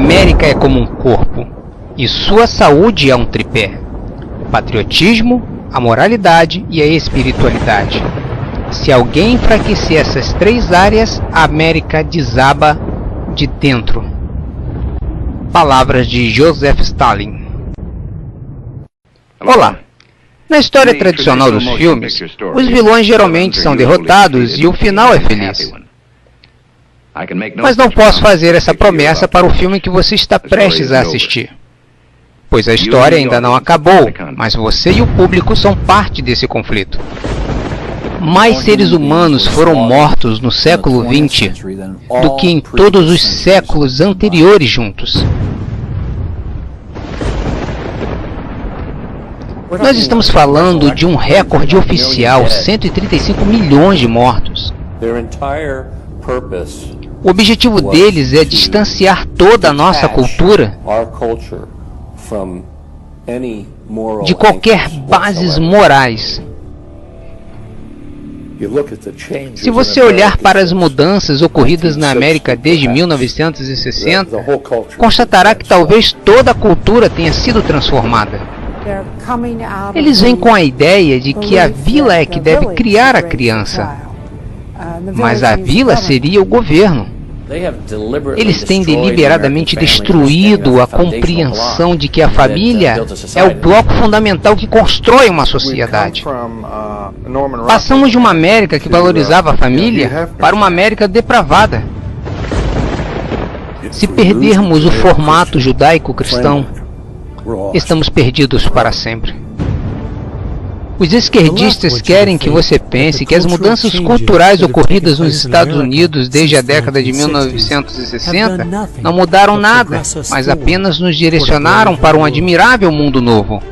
América é como um corpo, e sua saúde é um tripé: o patriotismo, a moralidade e a espiritualidade. Se alguém enfraquecer essas três áreas, a América desaba de dentro. Palavras de Joseph Stalin. Olá! Na história tradicional dos filmes, os vilões geralmente são derrotados e o final é feliz. Mas não posso fazer essa promessa para o filme que você está prestes a assistir, pois a história ainda não acabou, mas você e o público são parte desse conflito. Mais seres humanos foram mortos no século XX do que em todos os séculos anteriores juntos. Nós estamos falando de um recorde oficial: 135 milhões de mortos. O objetivo deles é distanciar toda a nossa cultura de qualquer bases morais. Se você olhar para as mudanças ocorridas na América desde 1960, constatará que talvez toda a cultura tenha sido transformada. Eles vêm com a ideia de que a vila é que deve criar a criança, mas a vila seria o governo. Eles têm deliberadamente destruído a compreensão de que a família é o bloco fundamental que constrói uma sociedade. Passamos de uma América que valorizava a família para uma América depravada. Se perdermos o formato judaico-cristão, estamos perdidos para sempre. Os esquerdistas querem que você pense que as mudanças culturais ocorridas nos Estados Unidos desde a década de 1960 não mudaram nada, mas apenas nos direcionaram para um admirável mundo novo.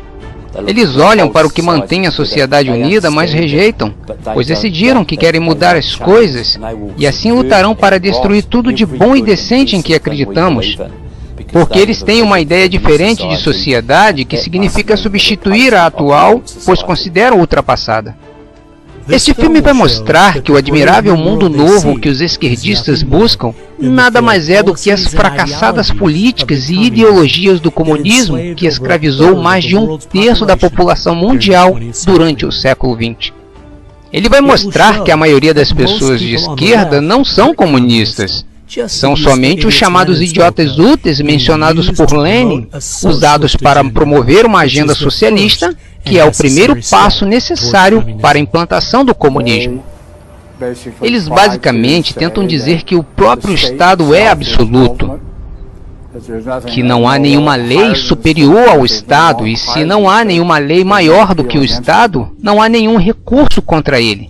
Eles olham para o que mantém a sociedade unida, mas rejeitam, pois decidiram que querem mudar as coisas e assim lutarão para destruir tudo de bom e decente em que acreditamos. Porque eles têm uma ideia diferente de sociedade que significa substituir a atual, pois consideram ultrapassada. Este filme vai mostrar que o admirável mundo novo que os esquerdistas buscam nada mais é do que as fracassadas políticas e ideologias do comunismo que escravizou mais de 1/3 da população mundial durante o século XX. Ele vai mostrar que a maioria das pessoas de esquerda não são comunistas. São somente os chamados idiotas úteis mencionados por Lenin, usados para promover uma agenda socialista, que é o primeiro passo necessário para a implantação do comunismo. Eles basicamente tentam dizer que o próprio Estado é absoluto, que não há nenhuma lei superior ao Estado, e se não há nenhuma lei maior do que o Estado, não há nenhum recurso contra ele.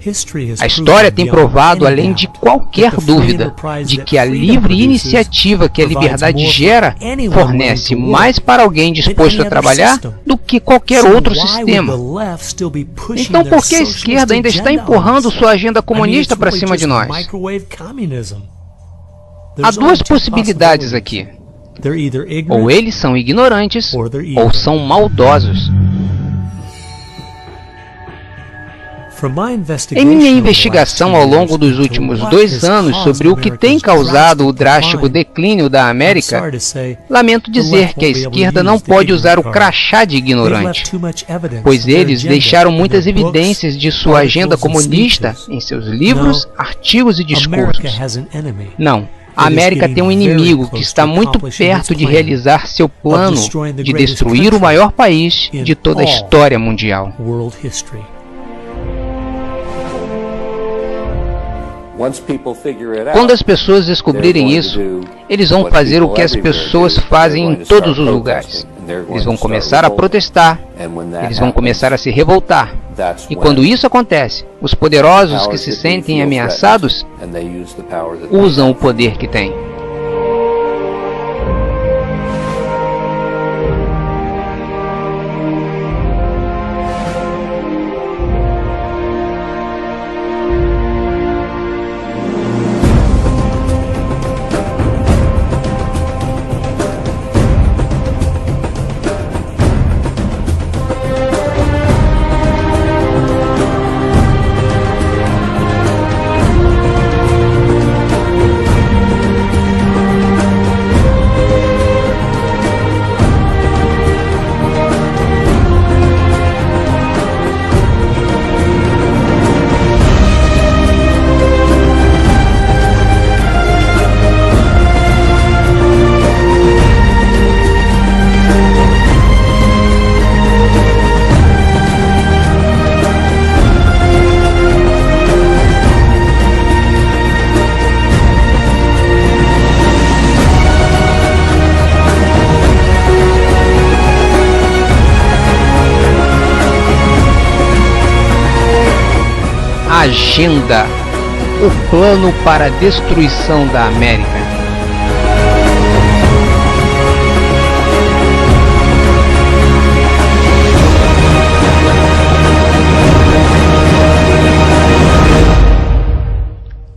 A história tem provado, além de qualquer dúvida, de que a livre iniciativa que a liberdade gera fornece mais para alguém disposto a trabalhar do que qualquer outro sistema. Então por que a esquerda ainda está empurrando sua agenda comunista para cima de nós? Há duas possibilidades aqui. Ou eles são ignorantes, ou são maldosos. Em minha investigação ao longo dos últimos 2 anos sobre o que tem causado o drástico declínio da América, lamento dizer que a esquerda não pode usar o crachá de ignorante, pois eles deixaram muitas evidências de sua agenda comunista em seus livros, artigos e discursos. Não. A América tem um inimigo que está muito perto de realizar seu plano de destruir o maior país de toda a história mundial. Quando as pessoas descobrirem isso, eles vão fazer o que as pessoas fazem em todos os lugares. Eles vão começar a protestar, eles vão começar a se revoltar. E quando isso acontece, os poderosos que se sentem ameaçados usam o poder que têm. Agenda, o plano para a destruição da América.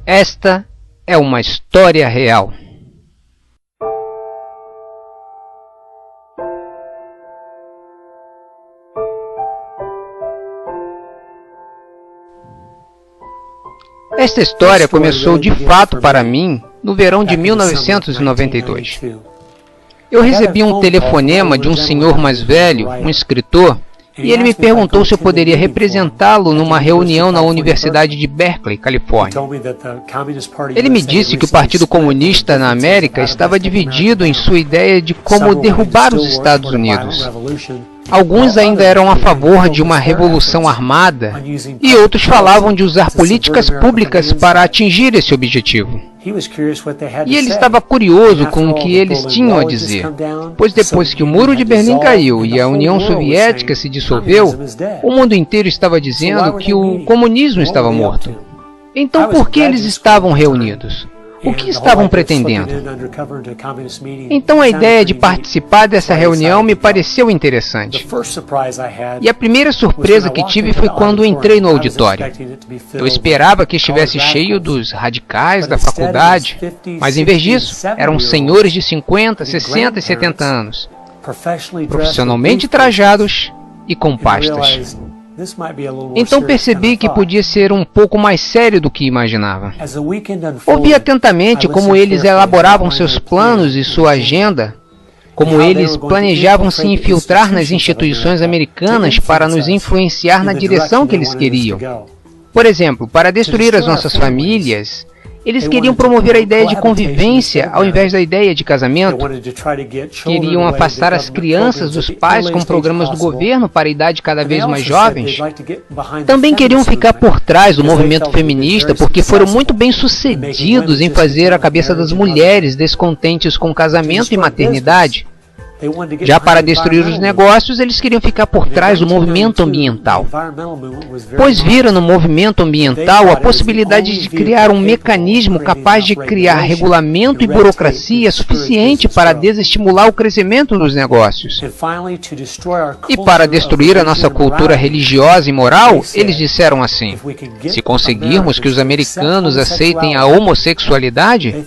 Esta é uma história real. Esta história começou de fato para mim no verão de 1992. Eu recebi um telefonema de um senhor mais velho, um escritor, e ele me perguntou se eu poderia representá-lo numa reunião na Universidade de Berkeley, Califórnia. Ele me disse que o Partido Comunista na América estava dividido em sua ideia de como derrubar os Estados Unidos. Alguns ainda eram a favor de uma revolução armada e outros falavam de usar políticas públicas para atingir esse objetivo. E ele estava curioso com o que eles tinham a dizer, pois depois que o Muro de Berlim caiu e a União Soviética se dissolveu, o mundo inteiro estava dizendo que o comunismo estava morto. Então por que eles estavam reunidos? O que estavam pretendendo? Então a ideia de participar dessa reunião me pareceu interessante. E a primeira surpresa que tive foi quando entrei no auditório. Eu esperava que estivesse cheio dos radicais da faculdade, mas em vez disso, eram senhores de 50, 60 e 70 anos, profissionalmente trajados e com pastas. Então percebi que podia ser um pouco mais sério do que imaginava. Ouvi atentamente como eles elaboravam seus planos e sua agenda, como eles planejavam se infiltrar nas instituições americanas para nos influenciar na direção que eles queriam. Por exemplo, para destruir as nossas famílias, eles queriam promover a ideia de convivência ao invés da ideia de casamento. Queriam afastar as crianças dos pais com programas do governo para a idade cada vez mais jovens. Também queriam ficar por trás do movimento feminista porque foram muito bem sucedidos em fazer a cabeça das mulheres descontentes com casamento e maternidade. Já para destruir os negócios, eles queriam ficar por trás do movimento ambiental, pois viram no movimento ambiental a possibilidade de criar um mecanismo capaz de criar regulamento e burocracia suficiente para desestimular o crescimento dos negócios. E para destruir a nossa cultura religiosa e moral, eles disseram assim: se conseguirmos que os americanos aceitem a homossexualidade,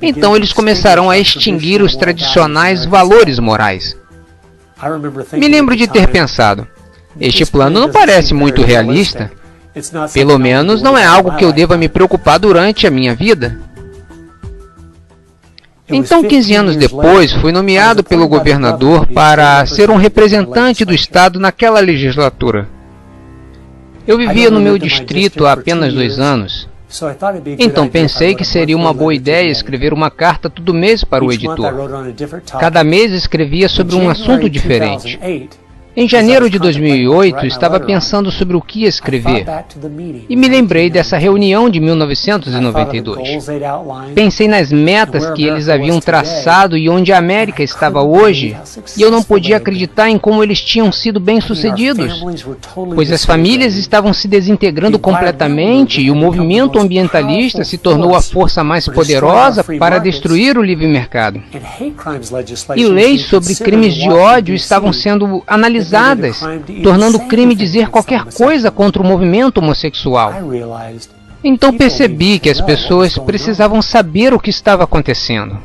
então eles começarão a extinguir os tradicionais valores morais. Me lembro de ter pensado, este plano não parece muito realista. Pelo menos não é algo que eu deva me preocupar durante a minha vida. Então, 15 anos depois, fui nomeado pelo governador para ser um representante do estado naquela legislatura. Eu vivia no meu distrito há apenas 2 anos. Então pensei que seria uma boa ideia escrever uma carta todo mês para o editor. Cada mês escrevia sobre um assunto diferente. Em janeiro de 2008, estava pensando sobre o que escrever e me lembrei dessa reunião de 1992. Pensei nas metas que eles haviam traçado e onde a América estava hoje, e eu não podia acreditar em como eles tinham sido bem-sucedidos, pois as famílias estavam se desintegrando completamente e o movimento ambientalista se tornou a força mais poderosa para destruir o livre mercado. E leis sobre crimes de ódio estavam sendo analisadas, tornando crime dizer qualquer coisa contra o movimento homossexual. Então percebi que as pessoas precisavam saber o que estava acontecendo.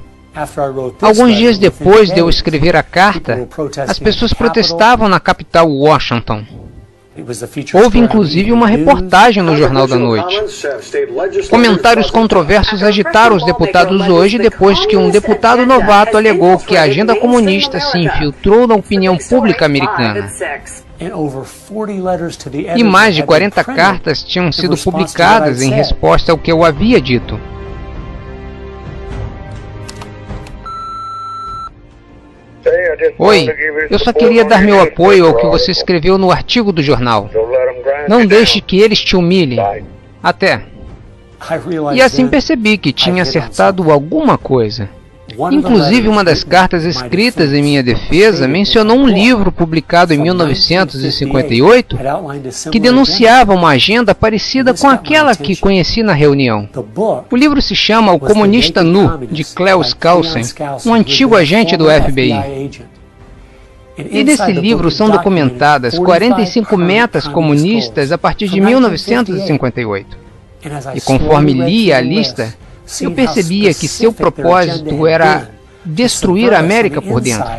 Alguns dias depois de eu escrever a carta, as pessoas protestavam na capital Washington. Houve inclusive uma reportagem no Jornal da Noite. Comentários controversos agitaram os deputados hoje depois que um deputado novato alegou que a agenda comunista se infiltrou na opinião pública americana. E mais de 40 cartas tinham sido publicadas em resposta ao que eu havia dito. Oi, eu só queria dar meu apoio ao que você escreveu no artigo do jornal. Não deixe que eles te humilhem. Até. E assim percebi que tinha acertado alguma coisa. Inclusive, uma das cartas escritas em minha defesa mencionou um livro publicado em 1958 que denunciava uma agenda parecida com aquela que conheci na reunião. O livro se chama O Comunista Nu, de Klaus Skousen, um antigo agente do FBI. E nesse livro são documentadas 45 metas comunistas a partir de 1958. E conforme lia a lista, eu percebia que seu propósito era destruir a América por dentro.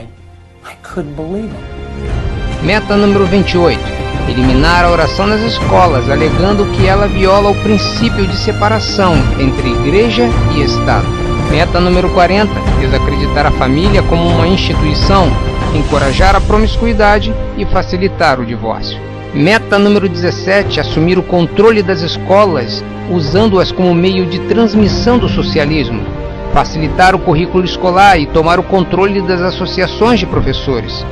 Meta número 28. Eliminar a oração nas escolas, alegando que ela viola o princípio de separação entre igreja e Estado. Meta número 40. Desacreditar a família como uma instituição, encorajar a promiscuidade e facilitar o divórcio. Meta número 17. Assumir o controle das escolas, usando-as como meio de transmissão do socialismo. Facilitar o currículo escolar e tomar o controle das associações de professores.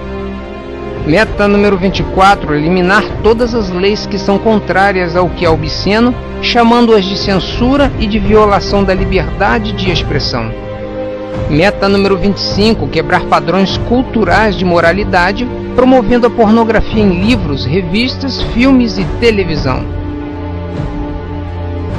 Meta número 24. Eliminar todas as leis que são contrárias ao que é obsceno, chamando-as de censura e de violação da liberdade de expressão. Meta número 25. Quebrar padrões culturais de moralidade, promovendo a pornografia em livros, revistas, filmes e televisão.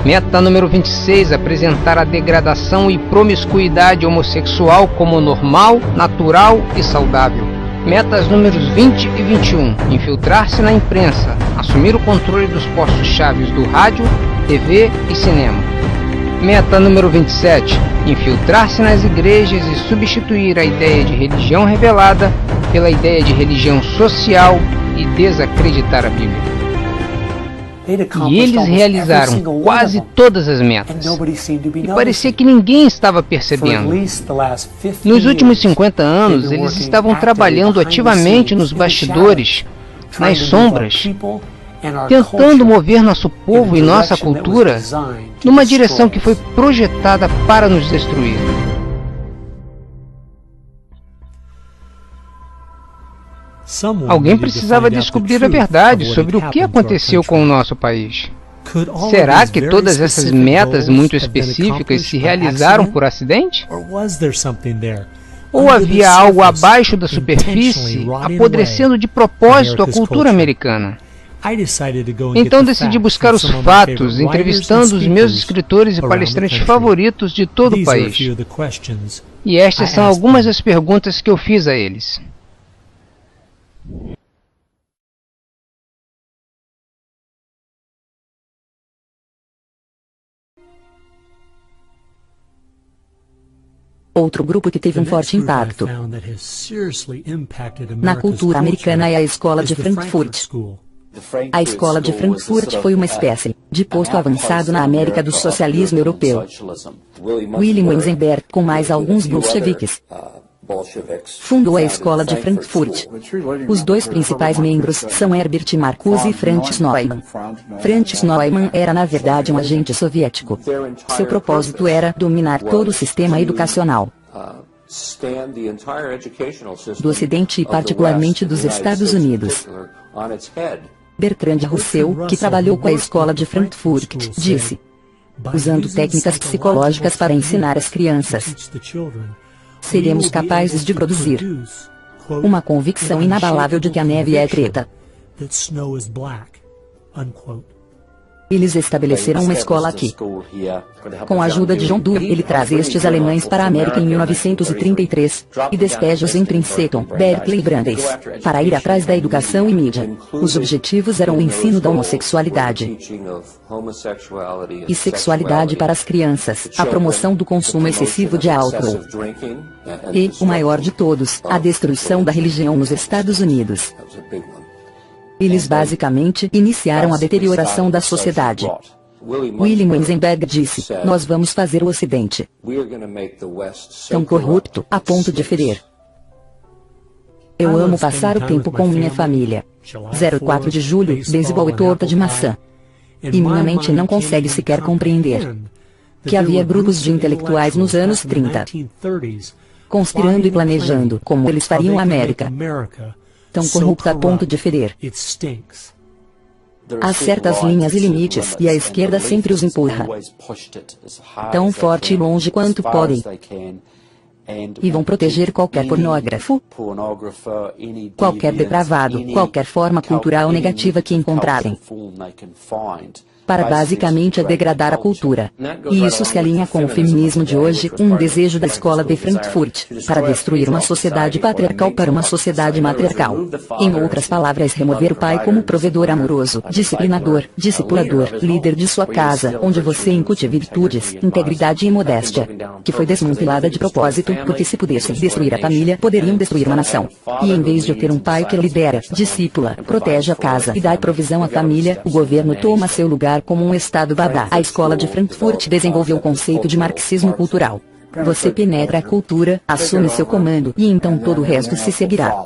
Meta número 26. Apresentar a degradação e promiscuidade homossexual como normal, natural e saudável. Metas números 20 e 21. Infiltrar-se na imprensa, assumir o controle dos postos-chave do rádio, TV e cinema. Meta número 27. Infiltrar-se nas igrejas e substituir a ideia de religião revelada pela ideia de religião social e desacreditar a Bíblia. E eles realizaram quase todas as metas. E parecia que ninguém estava percebendo. Nos últimos 50 anos, eles estavam trabalhando ativamente nos bastidores, nas sombras, tentando mover nosso povo e nossa cultura numa direção que foi projetada para nos destruir. Alguém precisava descobrir a verdade sobre o que aconteceu com o nosso país. Será que todas essas metas muito específicas se realizaram por acidente? Ou havia algo abaixo da superfície apodrecendo de propósito a cultura americana? Então decidi buscar os fatos, entrevistando os meus escritores e palestrantes favoritos de todo o país. E estas são algumas das perguntas que eu fiz a eles. Outro grupo que teve um forte impacto na cultura americana é a Escola de Frankfurt. A Escola de Frankfurt foi uma espécie de posto avançado na América do socialismo europeu. William Weizenberg, com mais alguns bolcheviques, fundou a Escola de Frankfurt. Os dois principais membros são Herbert Marcuse e Franz Neumann. Franz Neumann era na verdade um agente soviético. Seu propósito era dominar todo o sistema educacional do Ocidente e particularmente dos Estados Unidos. Bertrand Russell, que trabalhou com a Escola de Frankfurt, disse: usando técnicas psicológicas para ensinar as crianças, seremos capazes de produzir uma convicção inabalável de que a neve é preta. Eles estabeleceram uma escola aqui. Com a ajuda de John Dewey, ele traz estes alemães para a América em 1933 e despeja-os em Princeton, Berkeley e Brandeis, para ir atrás da educação e mídia. Os objetivos eram o ensino da homossexualidade e sexualidade para as crianças, a promoção do consumo excessivo de álcool e, o maior de todos, a destruição da religião nos Estados Unidos. Eles basicamente iniciaram a deterioração da sociedade. William Weizenberg disse: nós vamos fazer o Ocidente tão corrupto a ponto de ferir. Eu amo passar o tempo com minha família. 04 de julho, beisebol e torta de maçã. E minha mente não consegue sequer compreender que havia grupos de intelectuais nos anos 30 conspirando e planejando como eles fariam a América tão corrupta a ponto de ferir. Há certas linhas e limites, e a esquerda sempre os empurra tão forte e longe quanto podem. E vão proteger qualquer pornógrafo, qualquer depravado, qualquer forma cultural negativa que encontrarem, para basicamente degradar a cultura. E isso se alinha com o feminismo de hoje, um desejo da escola de Frankfurt, para destruir uma sociedade patriarcal para uma sociedade matriarcal. Em outras palavras, remover o pai como provedor amoroso, disciplinador, discipulador, líder de sua casa, onde você incute virtudes, integridade e modéstia, que foi desmantelada de propósito, porque se pudessem destruir a família, poderiam destruir uma nação. E em vez de ter um pai que lidera, discípula, protege a casa e dá provisão à família, o governo toma seu lugar como um Estado babá. A escola de Frankfurt desenvolveu o conceito de marxismo cultural. Você penetra a cultura, assume seu comando, e então todo o resto se seguirá.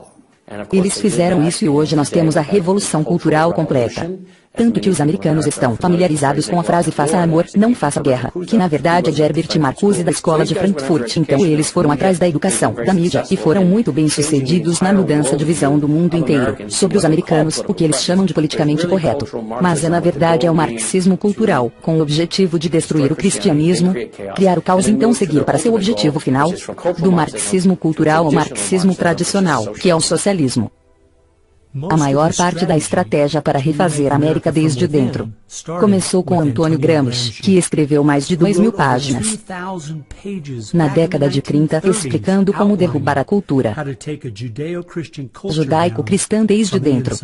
Eles fizeram isso e hoje nós temos a revolução cultural completa. Tanto que os americanos estão familiarizados com a frase faça amor, não faça guerra, que na verdade é de Herbert Marcuse da escola de Frankfurt. Então eles foram atrás da educação, da mídia, e foram muito bem sucedidos na mudança de visão do mundo inteiro, sobre os americanos, o que eles chamam de politicamente correto. Mas na verdade é o marxismo cultural, com o objetivo de destruir o cristianismo, criar o caos e então seguir para seu objetivo final, do marxismo cultural ao marxismo tradicional, que é o socialismo. A maior parte da estratégia para refazer a América desde dentro começou com Antônio Gramsci, que escreveu mais de 2.000 páginas na década de 30, explicando como derrubar a cultura judaico-cristã desde dentro.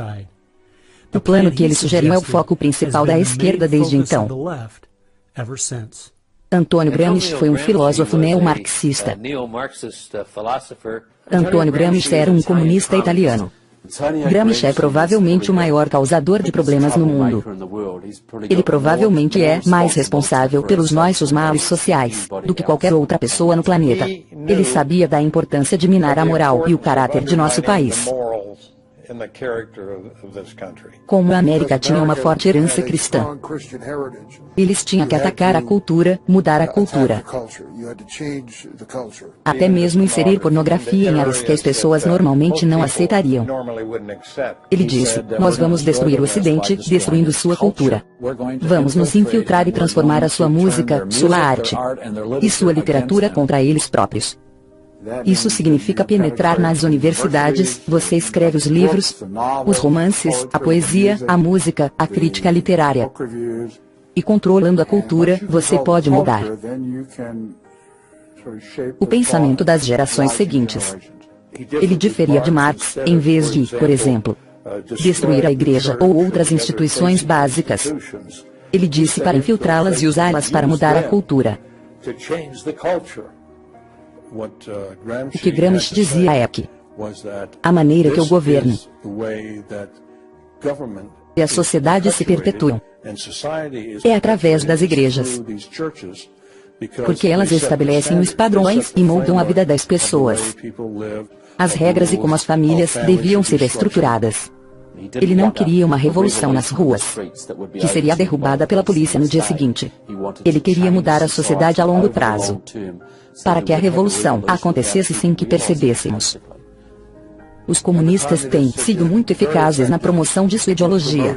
O plano que ele sugeriu é o foco principal da esquerda desde então. Antônio Gramsci foi um filósofo neomarxista. Antônio Gramsci era um comunista italiano. Gramsci é provavelmente o maior causador de problemas no mundo. Ele provavelmente é mais responsável pelos nossos males sociais do que qualquer outra pessoa no planeta. Ele sabia da importância de minar a moral e o caráter de nosso país. Como a América tinha uma forte herança cristã, eles tinham que atacar a cultura, mudar a cultura. Até mesmo inserir pornografia em áreas que as pessoas normalmente não aceitariam. Ele disse, nós vamos destruir o Ocidente, destruindo sua cultura. Vamos nos infiltrar e transformar a sua música, sua arte e sua literatura contra eles próprios. Isso significa penetrar nas universidades, você escreve os livros, os romances, a poesia, a música, a crítica literária. E controlando a cultura, você pode mudar o pensamento das gerações seguintes. Ele diferia de Marx, em vez de, por exemplo, destruir a igreja ou outras instituições básicas. Ele disse para infiltrá-las e usá-las para mudar a cultura. O que Gramsci dizia é que a maneira que o governo e a sociedade se perpetuam é através das igrejas, porque elas estabelecem os padrões e moldam a vida das pessoas, as regras e como as famílias deviam ser estruturadas. Ele não queria uma revolução nas ruas, que seria derrubada pela polícia no dia seguinte. Ele queria mudar a sociedade a longo prazo, para que a revolução acontecesse sem que percebêssemos. Os comunistas têm sido muito eficazes na promoção de sua ideologia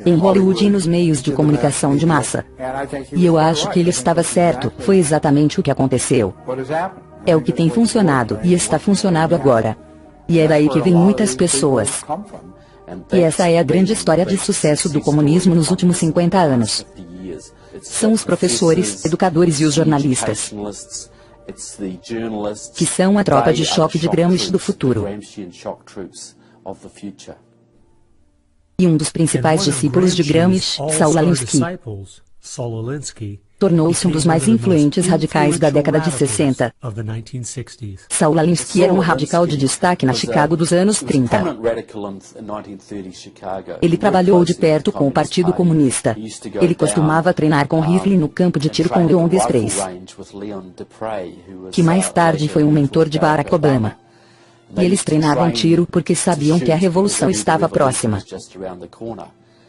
em Hollywood e nos meios de comunicação de massa. E eu acho que ele estava certo, foi exatamente o que aconteceu. É o que tem funcionado e está funcionando agora. E é daí que vêm muitas pessoas. E essa é a grande história de sucesso do comunismo nos últimos 50 anos. São os professores, educadores e os jornalistas, que são a tropa de choque de Gramsci do futuro. E um dos principais discípulos de Gramsci, Saul Alinsky, tornou-se um dos mais influentes radicais da década de 60. Saul Alinsky era um radical de destaque na Chicago dos anos 30. Ele trabalhou de perto com o Partido Comunista. Ele costumava treinar com rifle no campo de tiro com Leon Desprez, que mais tarde foi um mentor de Barack Obama. E eles treinavam tiro porque sabiam que a revolução estava próxima.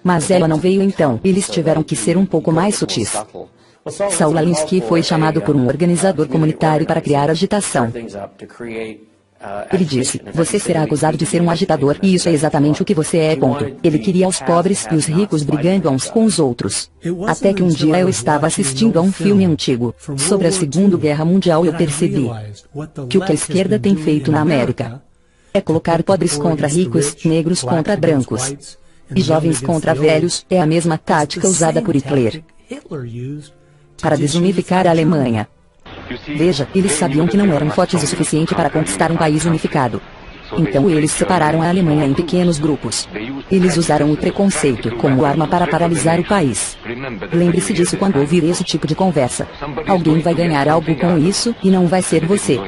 Mas ela não veio então, eles tiveram que ser um pouco mais sutis. Saul Alinsky foi chamado por um organizador comunitário para criar agitação. Ele disse, você será acusado de ser um agitador, e isso é exatamente o que você é, ponto. Ele queria os pobres e os ricos brigando uns com os outros. Até que um dia eu estava assistindo a um filme antigo, sobre a Segunda Guerra Mundial e eu percebi que o que a esquerda tem feito na América é colocar pobres contra ricos, negros contra brancos, e jovens contra velhos, é a mesma tática usada por Hitler para desunificar a Alemanha. Veja, eles sabiam que não eram fortes o suficiente para conquistar um país unificado. Então eles separaram a Alemanha em pequenos grupos. Eles usaram o preconceito como arma para paralisar o país. Lembre-se disso quando ouvir esse tipo de conversa. Alguém vai ganhar algo com isso, e não vai ser você.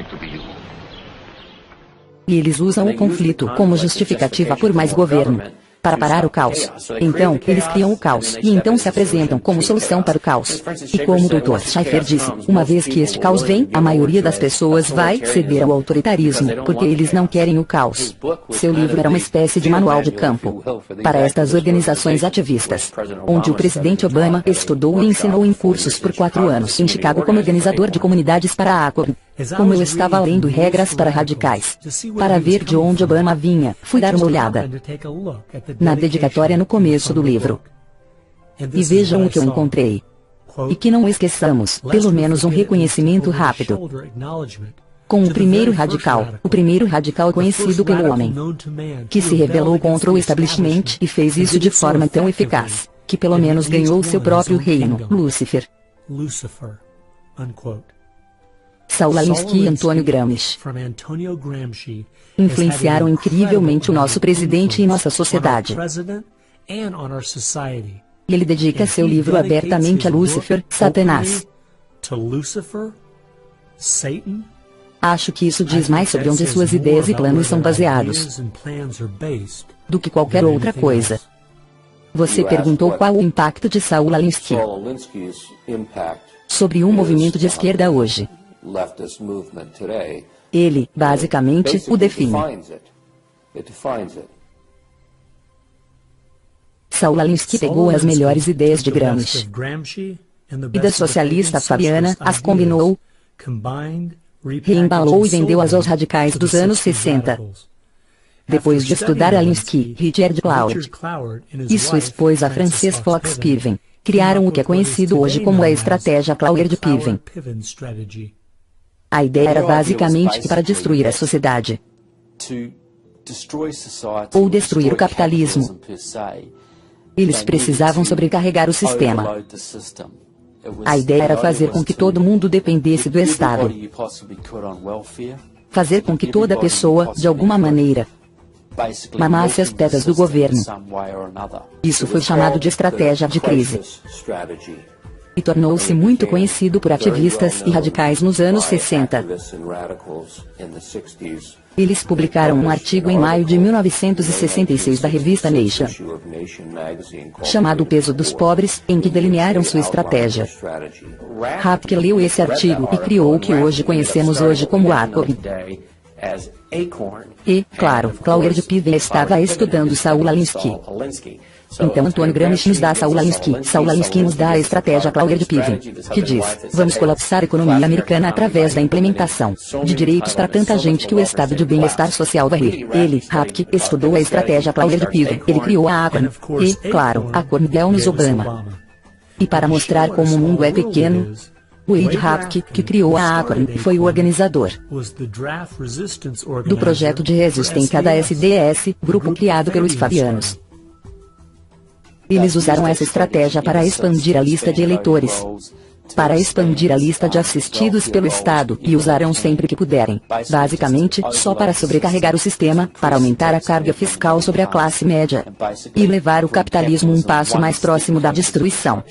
E eles usam o conflito como justificativa por mais governo, para parar o caos. Então, eles criam o caos, e então se apresentam como solução para o caos. E como o Dr. Schaefer disse, uma vez que este caos vem, a maioria das pessoas vai ceder ao autoritarismo, porque eles não querem o caos. Seu livro era uma espécie de manual de campo para estas organizações ativistas, onde o presidente Obama estudou e ensinou em cursos por 4 anos em Chicago como organizador de comunidades para a ACORN. Como eu estava lendo regras para radicais, para ver de onde Obama vinha, fui dar uma olhada na dedicatória no começo do livro. E vejam o que eu encontrei. E que não esqueçamos, pelo menos um reconhecimento rápido. Com o primeiro radical conhecido pelo homem, que se rebelou contra o establishment e fez isso de forma tão eficaz, que pelo menos ganhou seu próprio reino, Lúcifer. Saul Alinsky e Antônio Gramsci influenciaram incrivelmente o nosso presidente e nossa sociedade. Ele dedica seu livro abertamente a Lúcifer, Satanás. Acho que isso diz mais sobre onde suas ideias e planos são baseados do que qualquer outra coisa. Você perguntou qual o impacto de Saul Alinsky sobre um movimento de esquerda hoje. Ele, basicamente, o define. Saul Alinsky pegou as melhores ideias de Gramsci e da socialista Fabiana, as combinou, reembalou e vendeu-as aos radicais dos anos 60. Depois de estudar Alinsky, Richard Cloud e sua esposa Frances Fox Piven criaram o que é conhecido hoje como a estratégia Cloward-Piven. A ideia era basicamente que para destruir a sociedade, ou destruir o capitalismo, eles precisavam sobrecarregar o sistema. A ideia era fazer com que todo mundo dependesse do Estado. Fazer com que toda pessoa, de alguma maneira, mamasse as tetas do governo. Isso foi chamado de estratégia de crise. E tornou-se muito conhecido por ativistas e radicais nos anos 60. Eles publicaram um artigo em maio de 1966 da revista Nation, chamado O Peso dos Pobres, em que delinearam sua estratégia. Rapke leu esse artigo e criou o que hoje conhecemos hoje como ACORN. E, claro, Cloward-Piven estava estudando Saul Alinsky. Então Antônio Gramsci nos dá Saul Alinsky. Saul Alinsky nos dá a estratégia Cloward-Piven, que diz, vamos colapsar a economia americana através da implementação de direitos para tanta gente que o estado de bem-estar social vai rir. Ele, Rapke, estudou a estratégia Cloward-Piven. Ele criou a ACORN. E, claro, a ACORN deu-nos Obama. E para mostrar como o mundo é pequeno, Wade Rapke, que criou a ACORN, foi o organizador do projeto de resistência da SDS, grupo criado pelos Fabianos. Eles usaram essa estratégia para expandir a lista de eleitores, para expandir a lista de assistidos pelo Estado, e usarão sempre que puderem, basicamente, só para sobrecarregar o sistema, para aumentar a carga fiscal sobre a classe média, e levar o capitalismo um passo mais próximo da destruição.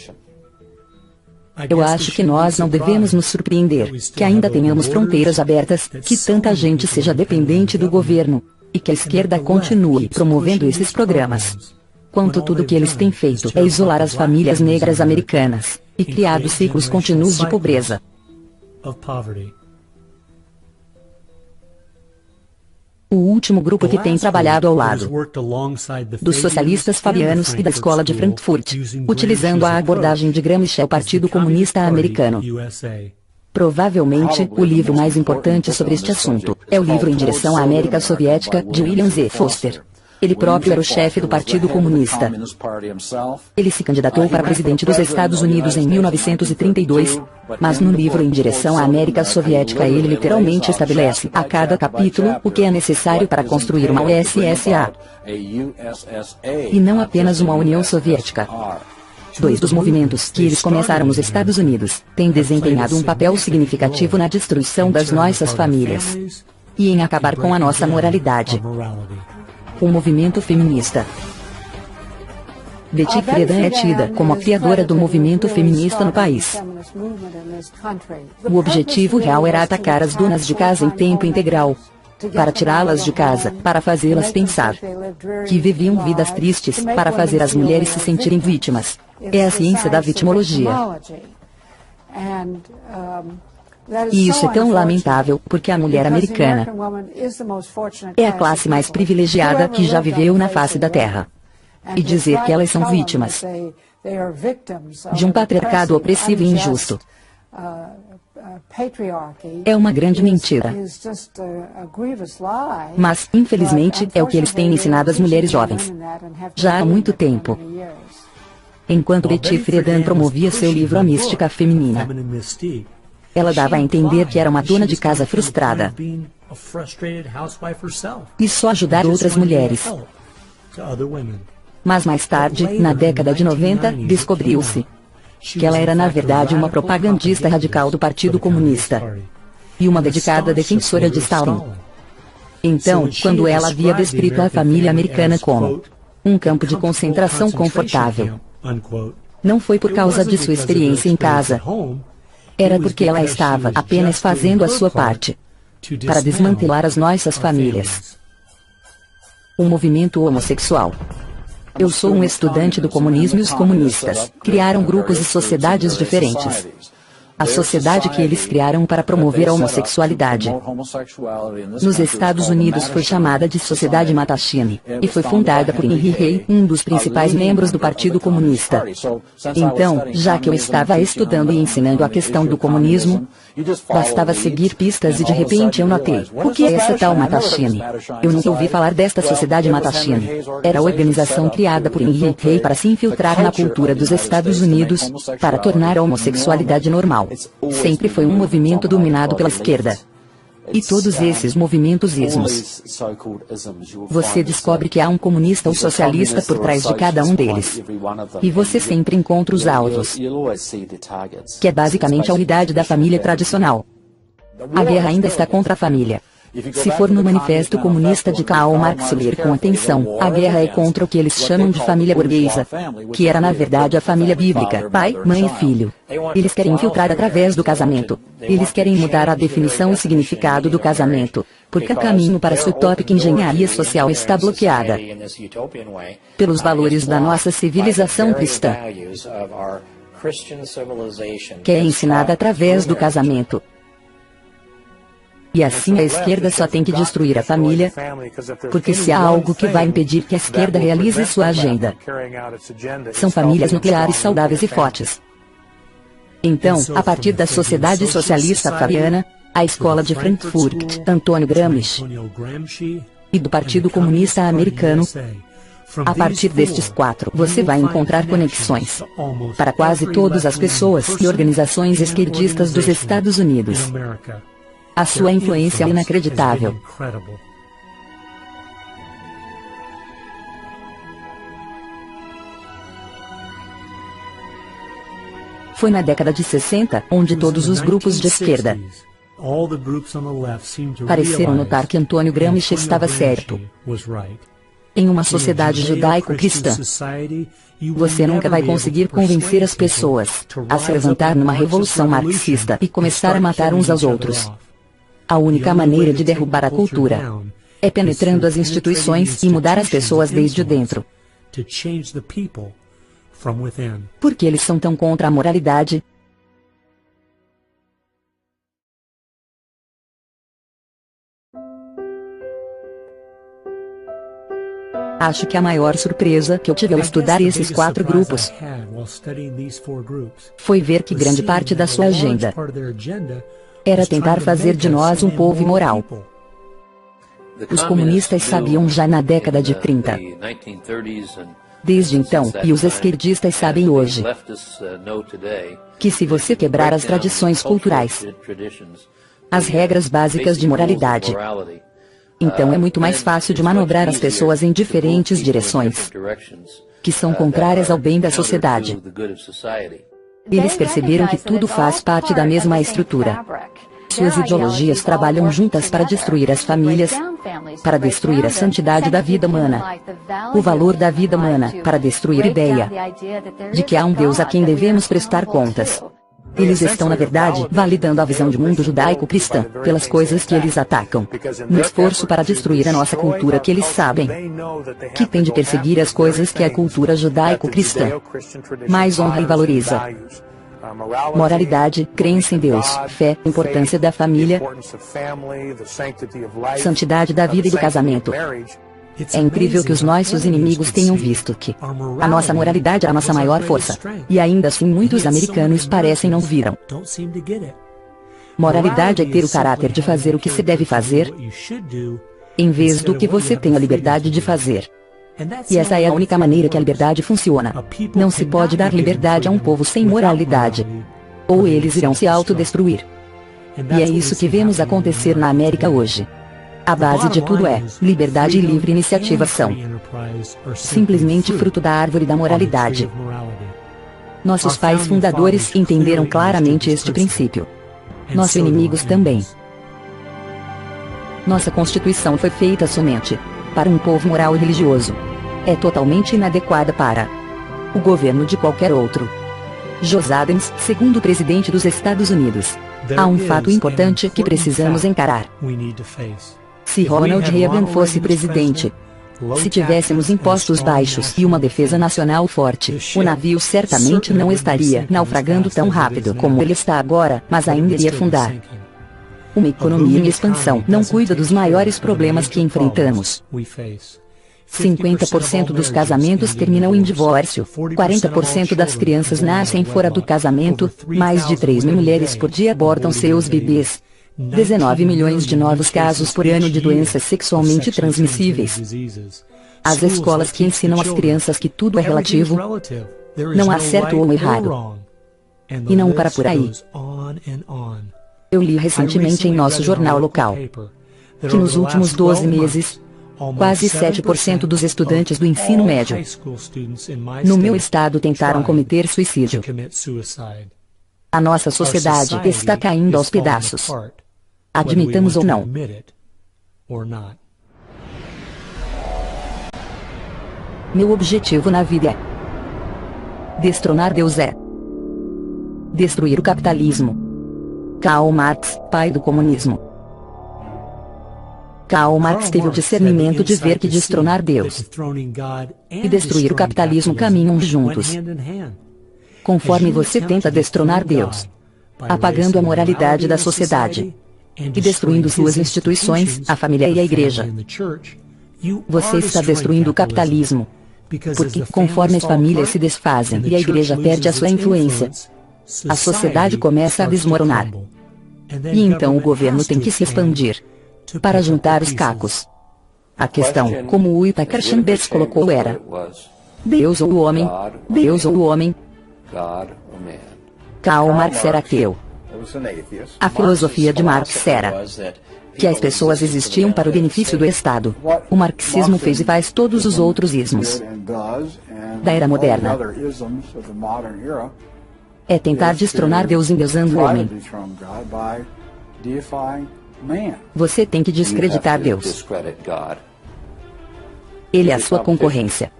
Eu acho que nós não devemos nos surpreender, que ainda tenhamos fronteiras abertas, que tanta gente seja dependente do governo, e que a esquerda continue promovendo esses programas. Quanto tudo que eles têm feito é isolar as famílias negras americanas, e criado ciclos contínuos de pobreza. O último grupo que tem trabalhado ao lado dos socialistas fabianos e da Escola de Frankfurt, utilizando a abordagem de Gramsci é o Partido Comunista Americano. Provavelmente, o livro mais importante sobre este assunto é o livro Em Direção à América Soviética, de William Z. Foster. Ele próprio era o chefe do Partido Comunista. Ele se candidatou para presidente dos Estados Unidos em 1932, mas no livro Em Direção à América Soviética ele literalmente estabelece, a cada capítulo, o que é necessário para construir uma USSA. E não apenas uma União Soviética. Dois dos movimentos que eles começaram nos Estados Unidos têm desempenhado um papel significativo na destruição das nossas famílias e em acabar com a nossa moralidade. O movimento feminista. Betty Friedan é tida como a criadora do movimento feminista no país. O objetivo real era atacar as donas de casa em tempo integral, para tirá-las de casa, para fazê-las pensar que viviam vidas tristes, para fazer as mulheres se sentirem vítimas. É a ciência da vitimologia. E isso é tão lamentável, porque a mulher americana é a classe mais privilegiada que já viveu na face da Terra. E dizer que elas são vítimas de um patriarcado opressivo e injusto é uma grande mentira. Mas, infelizmente, é o que eles têm ensinado às mulheres jovens já há muito tempo. Enquanto Betty Friedan promovia seu livro A Mística Feminina, ela dava a entender que era uma dona de casa frustrada e só ajudar outras mulheres. Mas mais tarde, na década de 90, descobriu-se que ela era na verdade uma propagandista radical do Partido Comunista e uma dedicada defensora de Stalin. Então, quando ela havia descrito a família americana como um campo de concentração confortável, não foi por causa de sua experiência em casa, era porque ela estava apenas fazendo a sua parte para desmantelar as nossas famílias. O movimento homossexual. Eu sou um estudante do comunismo e os comunistas criaram grupos e sociedades diferentes. A sociedade que eles criaram para promover a homossexualidade nos Estados Unidos foi chamada de Sociedade Mattachine, e foi fundada por Henry Rey, um dos principais membros do Partido Comunista. Então, já que eu estava estudando e ensinando a questão do comunismo, bastava seguir pistas e de repente eu notei, o que é essa tal Mattachine? Eu nunca ouvi falar desta Sociedade Mattachine. Era a organização criada por Henry Rey para se infiltrar na cultura dos Estados Unidos, para tornar a homossexualidade normal. Sempre foi um movimento dominado pela esquerda. E todos esses movimentos ismos, você descobre que há um comunista ou socialista por trás de cada um deles. E você sempre encontra os alvos, que é basicamente a unidade da família tradicional. A guerra ainda está contra a família. Se for no Manifesto Comunista de Karl Marx ler com atenção, a guerra é contra o que eles chamam de família burguesa, que era na verdade a família bíblica, pai, mãe e filho. Eles querem infiltrar através do casamento. Eles querem mudar a definição e significado do casamento, porque o caminho para essa utópica engenharia social está bloqueada pelos valores da nossa civilização cristã, que é ensinada através do casamento. E assim a esquerda só tem que destruir a família, porque se há algo que vai impedir que a esquerda realize sua agenda, são famílias nucleares saudáveis e fortes. Então, a partir da Sociedade Socialista Fabiana, a Escola de Frankfurt, Antônio Gramsci, e do Partido Comunista Americano, a partir destes quatro, você vai encontrar conexões para quase todas as pessoas e organizações esquerdistas dos Estados Unidos. A sua influência é inacreditável. Foi na década de 60, onde todos os grupos de esquerda pareceram notar que Antônio Gramsci estava certo. Em uma sociedade judaico-cristã, você nunca vai conseguir convencer as pessoas a se levantar numa revolução marxista e começar a matar uns aos outros. A única maneira de derrubar a cultura é penetrando as instituições e mudar as pessoas desde dentro. Por que eles são tão contra a moralidade? Acho que a maior surpresa que eu tive ao estudar esses 4 grupos foi ver que grande parte da sua agenda era tentar fazer de nós um povo imoral. Os comunistas sabiam já na década de 30. Desde então, e os esquerdistas sabem hoje, que se você quebrar as tradições culturais, as regras básicas de moralidade, então é muito mais fácil de manobrar as pessoas em diferentes direções, que são contrárias ao bem da sociedade. Eles perceberam que tudo faz parte da mesma estrutura. Suas ideologias trabalham juntas para destruir as famílias, para destruir a santidade da vida humana, o valor da vida humana, para destruir a ideia de que há um Deus a quem devemos prestar contas. Eles estão, na verdade, validando a visão de mundo judaico-cristã, pelas coisas que eles atacam, no esforço para destruir a nossa cultura que eles sabem que tem de perseguir as coisas que a cultura judaico-cristã mais honra e valoriza. Moralidade, crença em Deus, fé, importância da família, santidade da vida e do casamento. É incrível que os nossos inimigos tenham visto que a nossa moralidade é a nossa maior força, e ainda assim muitos americanos parecem não viram. Moralidade é ter o caráter de fazer o que se deve fazer, em vez do que você tem a liberdade de fazer. E essa é a única maneira que a liberdade funciona. Não se pode dar liberdade a um povo sem moralidade, ou eles irão se autodestruir. E é isso que vemos acontecer na América hoje. A base de tudo é, liberdade e livre iniciativa são simplesmente fruto da árvore da moralidade. Nossos pais fundadores entenderam claramente este princípio. Nossos inimigos também. Nossa Constituição foi feita somente para um povo moral e religioso. É totalmente inadequada para o governo de qualquer outro. José Adams, segundo presidente dos Estados Unidos. Há um fato importante que precisamos encarar. Se Ronald Reagan fosse presidente, se tivéssemos impostos baixos e uma defesa nacional forte, o navio certamente não estaria naufragando tão rápido como ele está agora, mas ainda iria afundar. Uma economia em expansão não cuida dos maiores problemas que enfrentamos. 50% dos casamentos terminam em divórcio, 40% das crianças nascem fora do casamento, mais de 3 mil mulheres por dia abortam seus bebês. 19 milhões de novos casos por ano de doenças sexualmente transmissíveis. As escolas que ensinam às crianças que tudo é relativo, não há certo ou errado. E não para por aí. Eu li recentemente em nosso jornal local que nos últimos 12 meses, quase 7% dos estudantes do ensino médio no meu estado tentaram cometer suicídio. A nossa sociedade está caindo aos pedaços. Admitamos ou não. Meu objetivo na vida é destronar Deus, é destruir o capitalismo. Karl Marx, pai do comunismo. Karl Marx teve o discernimento de ver que destronar Deus e destruir o capitalismo caminham juntos. Conforme você tenta destronar Deus, apagando a moralidade da sociedade e destruindo suas instituições, a família e a igreja, você está destruindo o capitalismo. Porque, conforme as famílias se desfazem e a igreja perde a sua influência, a sociedade começa a desmoronar. E então o governo tem que se expandir para juntar os cacos. A questão, como o Whittaker Chambers colocou, era: Deus ou o homem? Deus ou o homem? Karl Marx era ateu. A filosofia de Marx era que as pessoas existiam para o benefício do Estado. O marxismo fez e faz todos os outros ismos da era moderna. É tentar destronar Deus endeusando o homem. Você tem que descreditar Deus. Ele é a sua concorrência.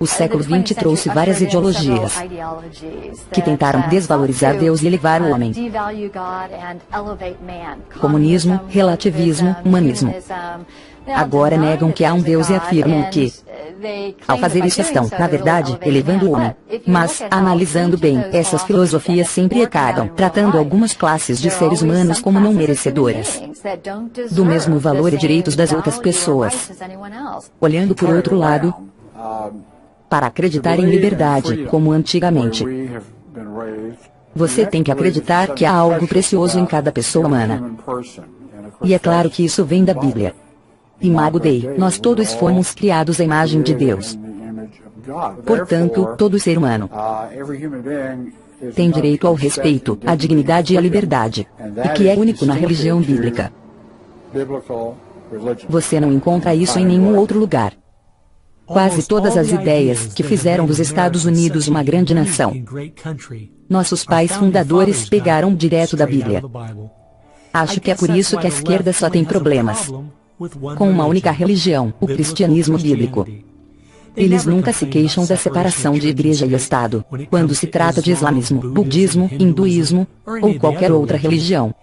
O século XX trouxe várias ideologias que tentaram desvalorizar Deus e elevar o homem. Comunismo, relativismo, humanismo. Agora negam que há um Deus e afirmam que, ao fazer isso estão, na verdade, elevando o homem. Mas, analisando bem, essas filosofias sempre acabam tratando algumas classes de seres humanos como não merecedoras do mesmo valor e direitos das outras pessoas. Olhando por outro lado, para acreditar em liberdade, como antigamente, você tem que acreditar que há algo precioso em cada pessoa humana. E é claro que isso vem da Bíblia. Imago Dei, nós todos fomos criados à imagem de Deus. Portanto, todo ser humano tem direito ao respeito, à dignidade e à liberdade, e que é único na religião bíblica. Você não encontra isso em nenhum outro lugar. Quase todas as ideias que fizeram dos Estados Unidos uma grande nação, nossos pais fundadores pegaram direto da Bíblia. Acho que é por isso que a esquerda só tem problemas com uma única religião, o cristianismo bíblico. Eles nunca se queixam da separação de igreja e Estado, quando se trata de islamismo, budismo, hinduísmo, ou qualquer outra religião.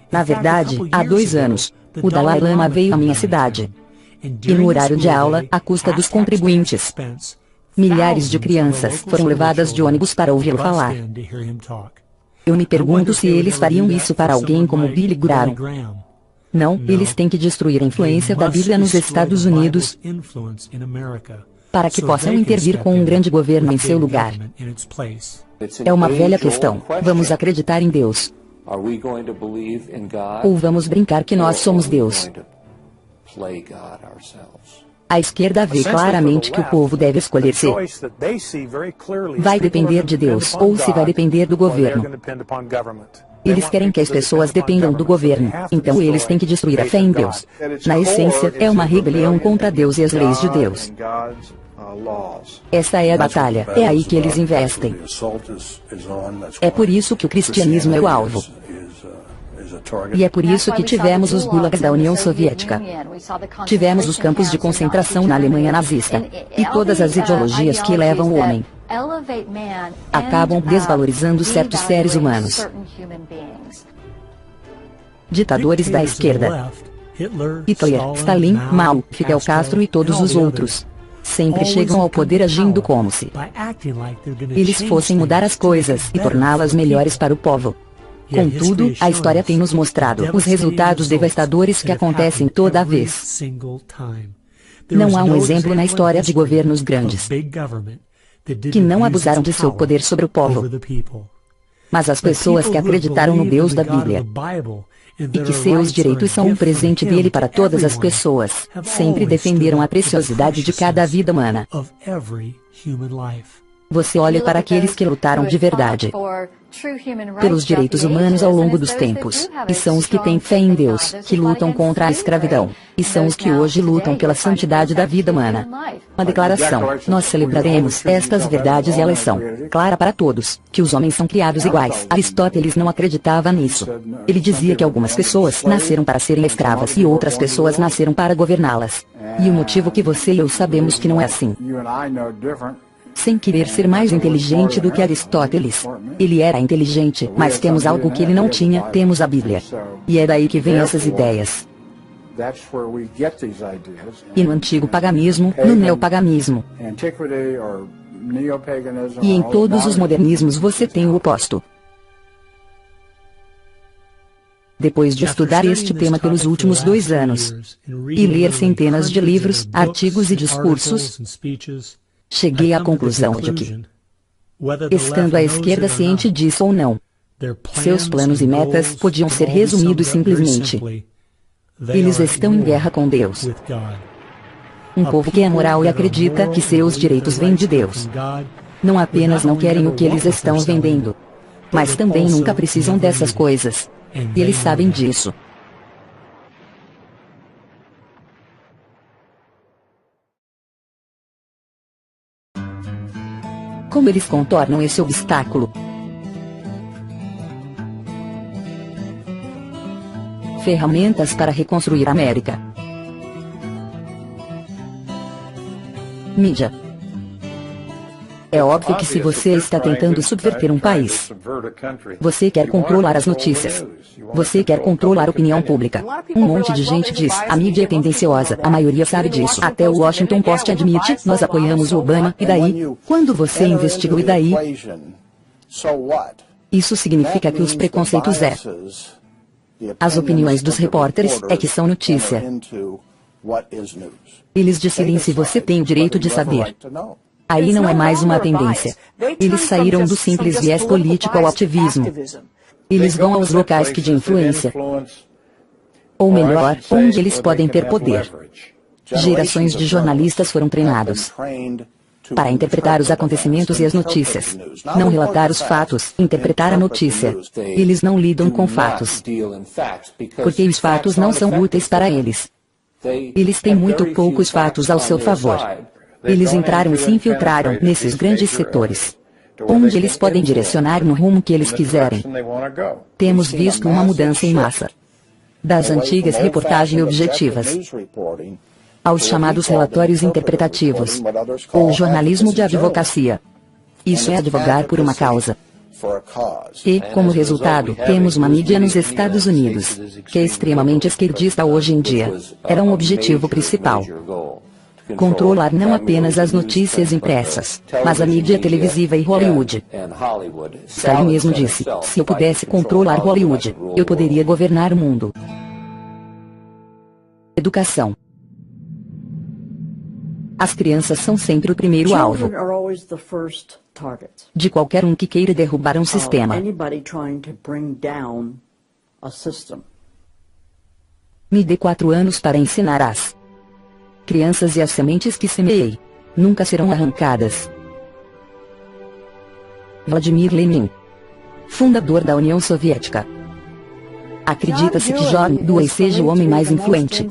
Na verdade, há 2 anos, o Dalai Lama veio à minha cidade. E no horário de aula, à custa dos contribuintes, milhares de crianças foram levadas de ônibus para ouvi-lo falar. Eu me pergunto se eles fariam isso para alguém como Billy Graham. Não, eles têm que destruir a influência da Bíblia nos Estados Unidos para que possam intervir com um grande governo em seu lugar. É uma velha questão. Vamos acreditar em Deus? Ou vamos brincar que nós somos Deus? A esquerda vê claramente que o povo deve escolher se vai depender de Deus ou se vai depender do governo. Eles querem que as pessoas dependam do governo, então eles têm que destruir a fé em Deus. Na essência, é uma rebelião contra Deus e as leis de Deus. Essa é a batalha, é aí que eles investem. É por isso que o cristianismo é o alvo. E é por isso que tivemos os gulags da União Soviética. Tivemos os campos de concentração na Alemanha nazista. E todas as ideologias que elevam o homem acabam desvalorizando certos seres humanos. Ditadores da esquerda, Hitler, Stalin, Mao, Fidel Castro e todos os outros, sempre chegam ao poder agindo como se eles fossem mudar as coisas e torná-las melhores para o povo. Contudo, a história tem nos mostrado os resultados devastadores que acontecem toda vez. Não há um exemplo na história de governos grandes que não abusaram de seu poder sobre o povo. Mas as pessoas que acreditaram no Deus da Bíblia e que seus direitos são um presente dele para todas as pessoas, sempre defenderam a preciosidade de cada vida humana. Você olha para aqueles que lutaram de verdade pelos direitos humanos ao longo dos tempos, e são os que têm fé em Deus, que lutam contra a escravidão, e são os que hoje lutam pela santidade da vida humana. Uma declaração: nós celebraremos estas verdades e elas são clara para todos, que os homens são criados iguais. Aristóteles não acreditava nisso. Ele dizia que algumas pessoas nasceram para serem escravas e outras pessoas nasceram para governá-las. E o motivo que você e eu sabemos que não é assim. Sem querer ser mais inteligente do que Aristóteles. Ele era inteligente, mas temos algo que ele não tinha, temos a Bíblia. E é daí que vêm essas ideias. E no antigo paganismo, no neopaganismo, e em todos os modernismos você tem o oposto. Depois de estudar este tema pelos últimos 2 anos, e ler centenas de livros, artigos e discursos, cheguei à conclusão de que, estando a esquerda ciente disso ou não, seus planos e metas podiam ser resumidos simplesmente: eles estão em guerra com Deus. Um povo que é moral e acredita que seus direitos vêm de Deus. Não apenas não querem o que eles estão vendendo, mas também nunca precisam dessas coisas. E eles sabem disso. Como eles contornam esse obstáculo? Ferramentas para reconstruir a América. Mídia. É óbvio que se você está tentando subverter um país, você quer controlar as notícias. Você quer controlar a opinião pública. Um monte de gente diz, a mídia é tendenciosa, a maioria sabe disso. Até o Washington Post admite, nós apoiamos o Obama, e daí? Quando você investiga o e daí? Isso significa que os preconceitos as opiniões dos repórteres é que são notícia. Eles decidem se você tem o direito de saber. Aí não é mais uma tendência. Eles saíram do simples viés político ao ativismo. Eles vão aos locais que de influência. Ou melhor, onde eles podem ter poder. Gerações de jornalistas foram treinados para interpretar os acontecimentos e as notícias. Não relatar os fatos, interpretar a notícia. Eles não lidam com fatos, porque os fatos não são úteis para eles. Eles têm muito poucos fatos ao seu favor. Eles entraram e se infiltraram nesses grandes setores, onde eles podem direcionar no rumo que eles quiserem. Temos visto uma mudança em massa das antigas reportagens objetivas aos chamados relatórios interpretativos, ou jornalismo de advocacia. Isso é advogar por uma causa. E, como resultado, temos uma mídia nos Estados Unidos, que é extremamente esquerdista hoje em dia. Era um objetivo principal. Controlar não apenas as notícias impressas, mas a mídia televisiva e Hollywood. Stalin mesmo disse, se eu pudesse controlar Hollywood, eu poderia governar o mundo. Educação. As crianças são sempre o primeiro alvo de qualquer um que queira derrubar um sistema. Me dê 4 anos para ensinar as crianças e as sementes que semeei nunca serão arrancadas. Vladimir Lenin, fundador da União Soviética. Acredita-se que John Dewey seja o homem mais influente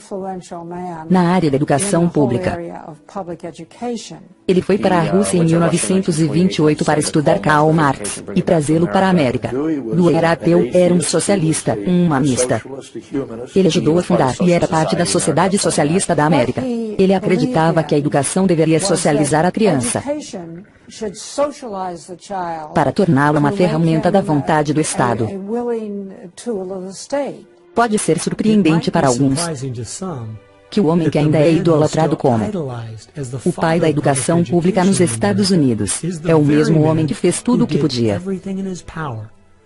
na área da educação pública. Ele foi para a Rússia em 1928 para estudar Karl Marx e trazê-lo para a América. Dewey era ateu, era um socialista, um humanista. Ele ajudou a fundar e era parte da Sociedade Socialista da América. Ele acreditava que a educação deveria socializar a criança para torná-la uma ferramenta da vontade do Estado. Pode ser surpreendente para alguns que o homem que ainda é idolatrado como o pai da educação pública nos Estados Unidos é o mesmo homem que fez tudo o que podia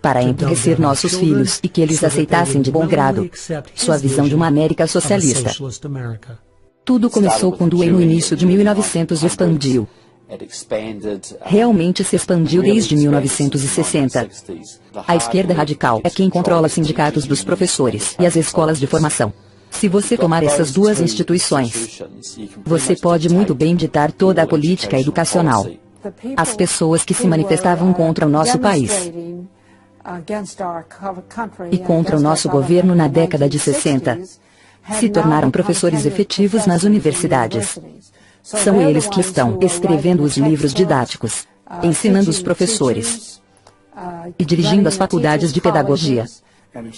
para enriquecer nossos filhos e que eles aceitassem de bom grado sua visão de uma América socialista. Tudo começou quando Dewey no início de 1900 expandiu. Realmente se expandiu desde 1960. A esquerda radical é quem controla sindicatos dos professores e as escolas de formação. Se você tomar essas duas instituições, você pode muito bem ditar toda a política educacional. As pessoas que se manifestavam contra o nosso país e contra o nosso governo na década de 60 se tornaram professores efetivos nas universidades. São eles que estão escrevendo os livros didáticos, ensinando os professores e dirigindo as faculdades de pedagogia.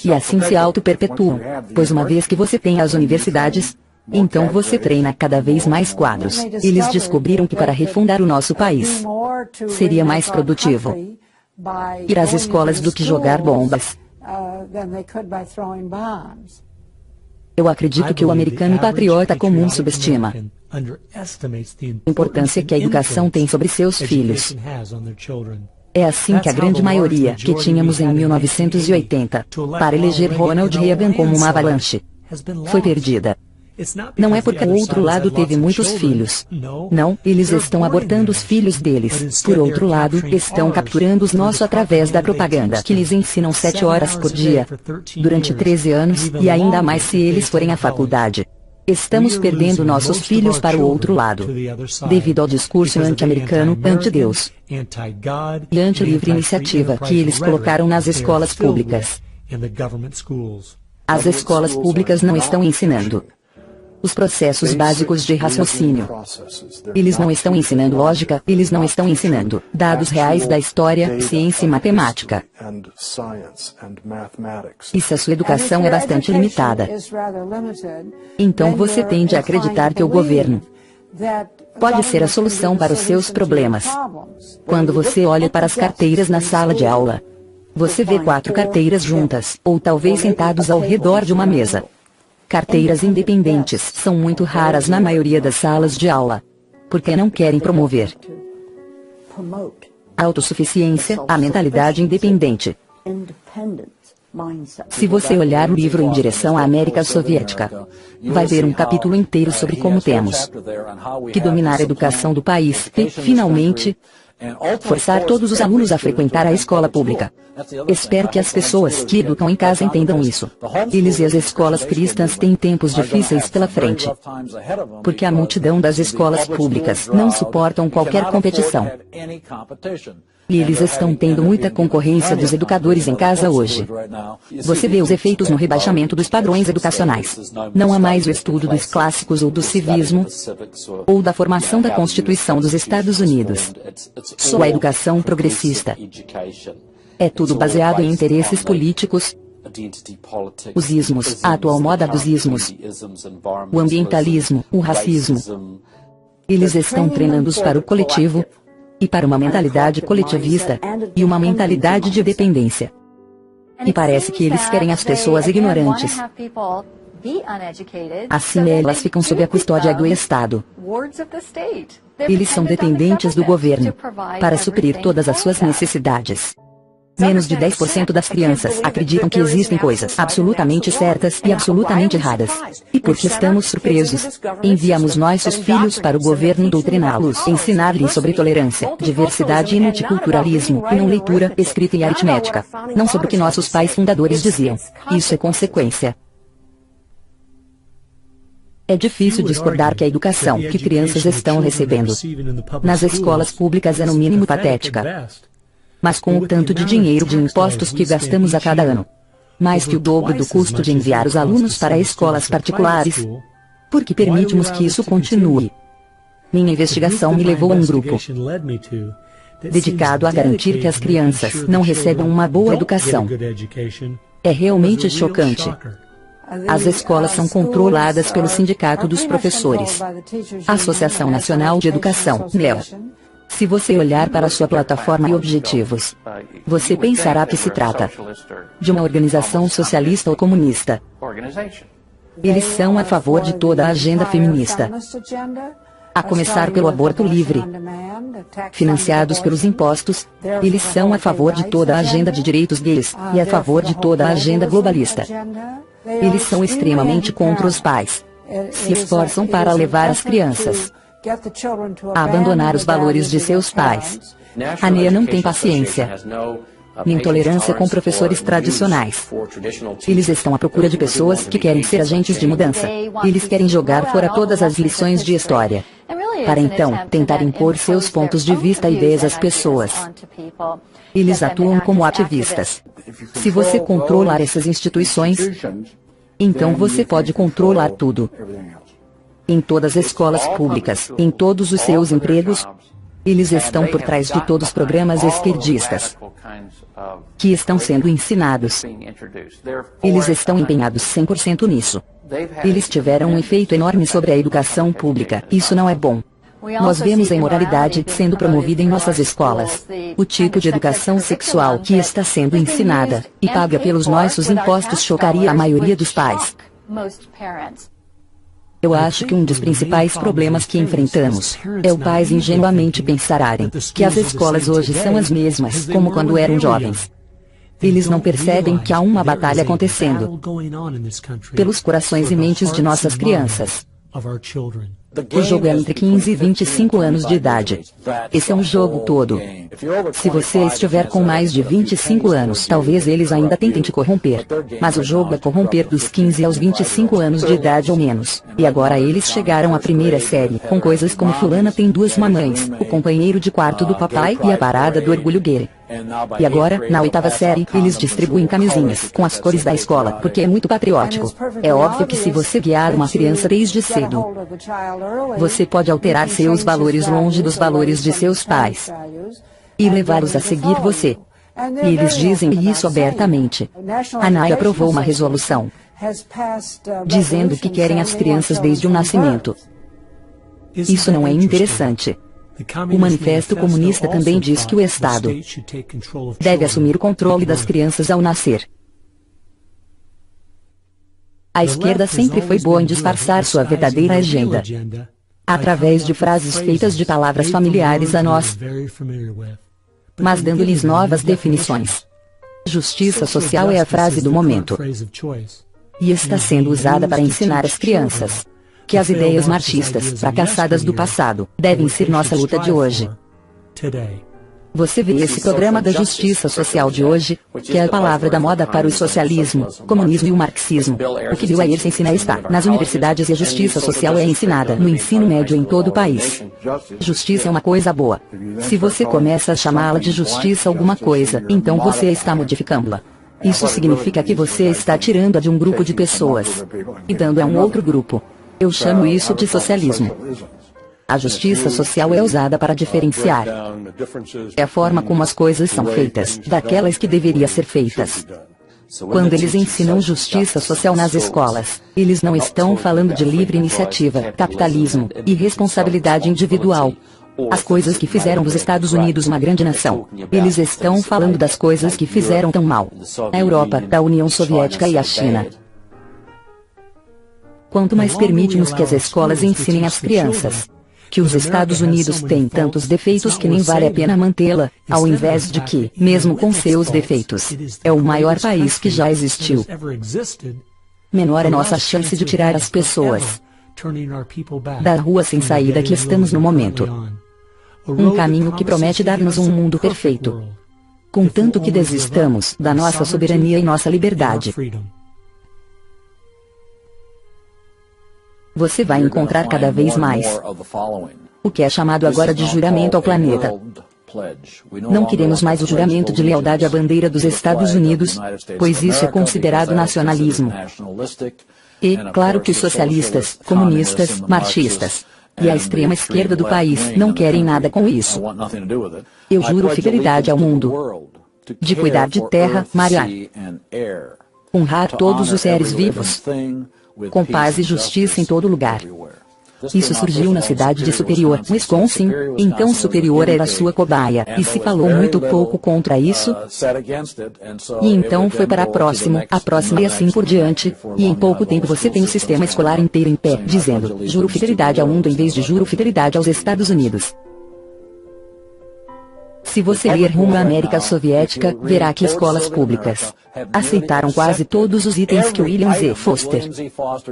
E assim se auto-perpetuam, pois uma vez que você tem as universidades, então você treina cada vez mais quadros. Eles descobriram que para refundar o nosso país, seria mais produtivo ir às escolas do que jogar bombas. Eu acredito que o americano patriota comum subestima a importância que a educação tem sobre seus filhos. É assim que a grande maioria que tínhamos em 1980 para eleger Ronald Reagan como uma avalanche foi perdida. Não é porque o outro lado teve muitos filhos. Não, eles estão abortando os filhos deles. Por outro lado, estão capturando os nossos através da propaganda que lhes ensinam 7 horas por dia, durante 13 anos, e ainda mais se eles forem à faculdade. Estamos perdendo nossos filhos para o outro lado, devido ao discurso anti-americano, anti-Deus e anti-livre iniciativa que eles colocaram nas escolas públicas. As escolas públicas não estão ensinando os processos básicos de raciocínio. Eles não estão ensinando lógica, eles não estão ensinando dados reais da história, ciência e matemática. E se a sua educação é bastante limitada, então você tende a acreditar que o governo pode ser a solução para os seus problemas. Quando você olha para as carteiras na sala de aula, você vê 4 carteiras juntas, ou talvez sentados ao redor de uma mesa. Carteiras independentes são muito raras na maioria das salas de aula, porque não querem promover a autossuficiência, a mentalidade independente. Se você olhar o livro Em Direção à América Soviética, vai ver um capítulo inteiro sobre como temos que dominar a educação do país e, finalmente, forçar todos os alunos a frequentar a escola pública. Espero que as pessoas que educam em casa entendam isso. Eles e as escolas cristãs têm tempos difíceis pela frente, porque a multidão das escolas públicas não suportam qualquer competição. E eles estão tendo muita concorrência dos educadores em casa hoje. Você vê os efeitos no rebaixamento dos padrões educacionais. Não há mais o estudo dos clássicos ou do civismo, ou da formação da Constituição dos Estados Unidos. Só a educação progressista. É tudo baseado em interesses políticos, os ismos, a atual moda dos ismos, o ambientalismo, o racismo. Eles estão treinando-os para o coletivo, e para uma mentalidade coletivista, e uma mentalidade de dependência. E parece que eles querem as pessoas ignorantes. Assim elas ficam sob a custódia do Estado. Eles são dependentes do governo para suprir todas as suas necessidades. Menos de 10% das crianças acreditam que existem coisas absolutamente certas e absolutamente erradas. E porque estamos surpresos, enviamos nossos filhos para o governo doutriná-los, ensinar-lhes sobre tolerância, diversidade e multiculturalismo, e não leitura, escrita e aritmética. Não sobre o que nossos pais fundadores diziam. Isso é consequência. É difícil discordar que a educação que crianças estão recebendo nas escolas públicas é no mínimo patética. Mas com o tanto de dinheiro de impostos que gastamos a cada ano, mais que o dobro do custo de enviar os alunos para escolas particulares, por que permitimos que isso continue? Minha investigação me levou a um grupo dedicado a garantir que as crianças não recebam uma boa educação. É realmente chocante. As escolas são controladas pelo Sindicato dos Professores, Associação Nacional de Educação, NEL. Se você olhar para sua plataforma e objetivos, você pensará que se trata de uma organização socialista ou comunista. Eles são a favor de toda a agenda feminista, a começar pelo aborto livre. Financiados pelos impostos, eles são a favor de toda a agenda de direitos gays e a favor de toda a agenda globalista. Eles são extremamente contra os pais. Se esforçam para levar as crianças a abandonar os valores de seus pais. A NEA não tem paciência nem tolerância com professores tradicionais. Eles estão à procura de pessoas que querem ser agentes de mudança. Eles querem jogar fora todas as lições de história, para então tentar impor seus pontos de vista e ideias às pessoas. Eles atuam como ativistas. Se você controlar essas instituições, então você pode controlar tudo. Em todas as escolas públicas, em todos os seus empregos, eles estão por trás de todos os programas esquerdistas que estão sendo ensinados. Eles estão empenhados 100% nisso. Eles tiveram um efeito enorme sobre a educação pública. Isso não é bom. Nós vemos a imoralidade sendo promovida em nossas escolas. O tipo de educação sexual que está sendo ensinada e paga pelos nossos impostos chocaria a maioria dos pais. Eu acho que um dos principais problemas que enfrentamos é o pais ingenuamente pensarem que as escolas hoje são as mesmas como quando eram jovens. Eles não percebem que há uma batalha acontecendo pelos corações e mentes de nossas crianças. O jogo é entre 15 e 25 anos de idade. Esse é um jogo todo. Se você estiver com mais de 25 anos, talvez eles ainda tentem te corromper. Mas o jogo é corromper dos 15 aos 25 anos de idade ou menos. E agora eles chegaram à primeira série, com coisas como fulana tem 2 mamães, o companheiro de quarto do papai e a parada do orgulho gay. E agora, na 8ª série, eles distribuem camisinhas com as cores da escola, porque é muito patriótico. É óbvio que se você guiar uma criança desde cedo, você pode alterar seus valores longe dos valores de seus pais e levá-los a seguir você. E eles dizem isso abertamente. A NAI aprovou uma resolução dizendo que querem as crianças desde o nascimento. Isso não é interessante. O Manifesto Comunista também diz que o Estado deve assumir o controle das crianças ao nascer. A esquerda sempre foi boa em disfarçar sua verdadeira agenda através de frases feitas de palavras familiares a nós, mas dando-lhes novas definições. Justiça social é a frase do momento e está sendo usada para ensinar às crianças que as ideias marxistas fracassadas do passado devem ser nossa luta de hoje. Você vê esse programa da justiça social de hoje, que é a palavra da moda para o socialismo, comunismo e o marxismo. O que Bill Ayers ensina está nas universidades e a justiça social é ensinada no ensino médio em todo o país. Justiça é uma coisa boa. Se você começa a chamá-la de justiça alguma coisa, então você está modificando-la. Isso significa que você está tirando-a de um grupo de pessoas e dando-a a um outro grupo. Eu chamo isso de socialismo. A justiça social é usada para diferenciar. É a forma como as coisas são feitas, daquelas que deveriam ser feitas. Quando eles ensinam justiça social nas escolas, eles não estão falando de livre iniciativa, capitalismo e responsabilidade individual. As coisas que fizeram dos Estados Unidos uma grande nação. Eles estão falando das coisas que fizeram tão mal a Europa, a União Soviética e a China. Quanto mais permitimos que as escolas ensinem às crianças que os Estados Unidos têm tantos defeitos que nem vale a pena mantê-la, ao invés de que, mesmo com seus defeitos, é o maior país que já existiu, menor é nossa chance de tirar as pessoas da rua sem saída que estamos no momento. Um caminho que promete dar-nos um mundo perfeito, contanto que desistamos da nossa soberania e nossa liberdade. Você vai encontrar cada vez mais o que é chamado agora de juramento ao planeta. Não queremos mais o juramento de lealdade à bandeira dos Estados Unidos, pois isso é considerado nacionalismo. E, claro que os socialistas, comunistas, marxistas e a extrema esquerda do país não querem nada com isso. Eu juro fidelidade ao mundo, de cuidar de terra, mar e ar, honrar todos os seres vivos, com paz e justiça em todo lugar. Isso surgiu na cidade de Superior, Wisconsin, então Superior era sua cobaia, e se falou muito pouco contra isso, e então foi para a próxima e assim por diante, e em pouco tempo você tem o sistema escolar inteiro em pé, dizendo, juro fidelidade ao mundo em vez de juro fidelidade aos Estados Unidos. Se você ler rumo à América Soviética, verá que escolas públicas aceitaram quase todos os itens que William Z. Foster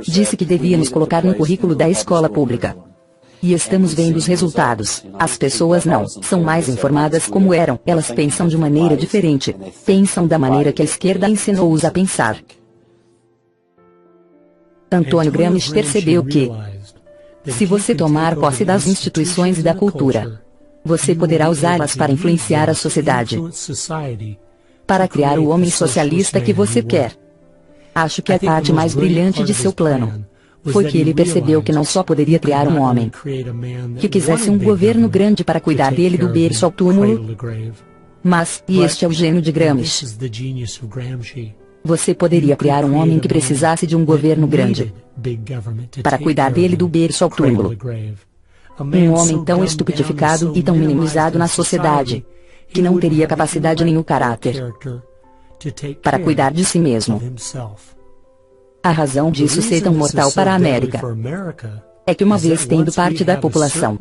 disse que devíamos colocar no currículo da escola pública. E estamos vendo os resultados. As pessoas não são mais informadas como eram, elas pensam de maneira diferente. Pensam da maneira que a esquerda ensinou-os a pensar. Antônio Gramsci percebeu que, se você tomar posse das instituições e da cultura, você poderá usá-las para influenciar a sociedade, para criar o homem socialista que você quer. Acho que a parte mais brilhante de seu plano foi que ele percebeu que não só poderia criar um homem que quisesse um governo grande para cuidar dele do berço ao túmulo, mas, e este é o gênio de Gramsci, você poderia criar um homem que precisasse de um governo grande para cuidar dele do berço ao túmulo. Um homem tão estupidificado e tão minimizado na sociedade, que não teria capacidade nem o caráter para cuidar de si mesmo. A razão disso ser tão mortal para a América é que, uma vez tendo parte da população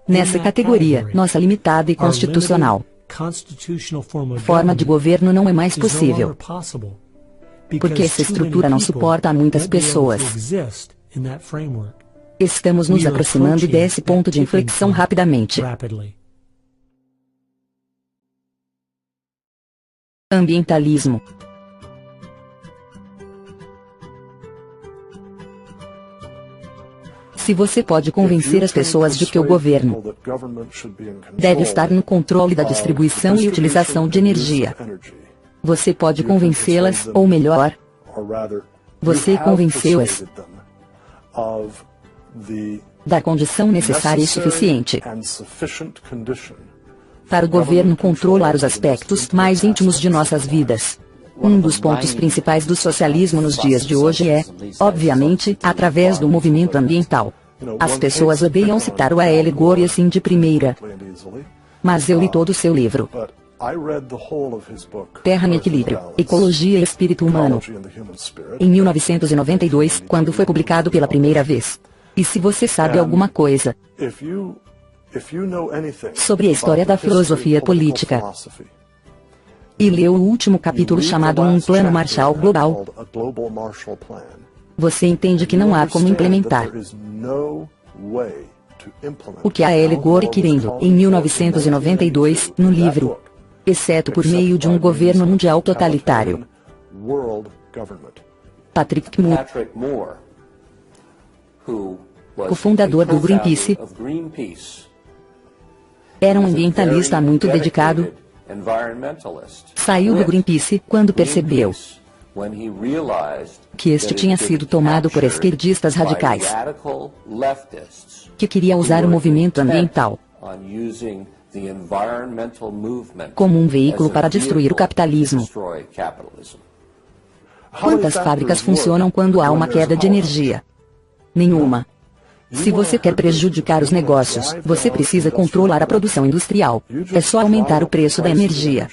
nessa categoria, nossa limitada e constitucional forma de governo não é mais possível, porque essa estrutura não suporta a muitas pessoas. Estamos nos aproximando desse ponto de inflexão rapidamente. Ambientalismo. Se você pode convencer as pessoas de que o governo deve estar no controle da distribuição e utilização de energia, você pode convencê-las, ou melhor, você convenceu-as da condição necessária e suficiente para o governo controlar os aspectos mais íntimos de nossas vidas. Um dos pontos principais do socialismo nos dias de hoje é, obviamente, através do movimento ambiental. As pessoas odeiam citar o A.L. Gore assim de primeira. Mas eu li todo o seu livro. Terra em Equilíbrio, Ecologia e Espírito Humano, em 1992, quando foi publicado pela primeira vez. E se você sabe alguma coisa sobre a história da filosofia política, e leu o último capítulo chamado Um Plano Marshall Global, você entende que não há como implementar o que A.L. Gore querendo, em 1992, no livro, exceto por meio de um governo mundial totalitário. Patrick Moore, o fundador do Greenpeace, era um ambientalista muito dedicado. Saiu do Greenpeace quando percebeu que este tinha sido tomado por esquerdistas radicais, que queria usar o movimento ambiental como um veículo para destruir o capitalismo. Quantas fábricas funcionam quando há uma queda de energia? Nenhuma. Se você quer prejudicar os negócios, você precisa controlar a produção industrial. É só aumentar o preço da energia.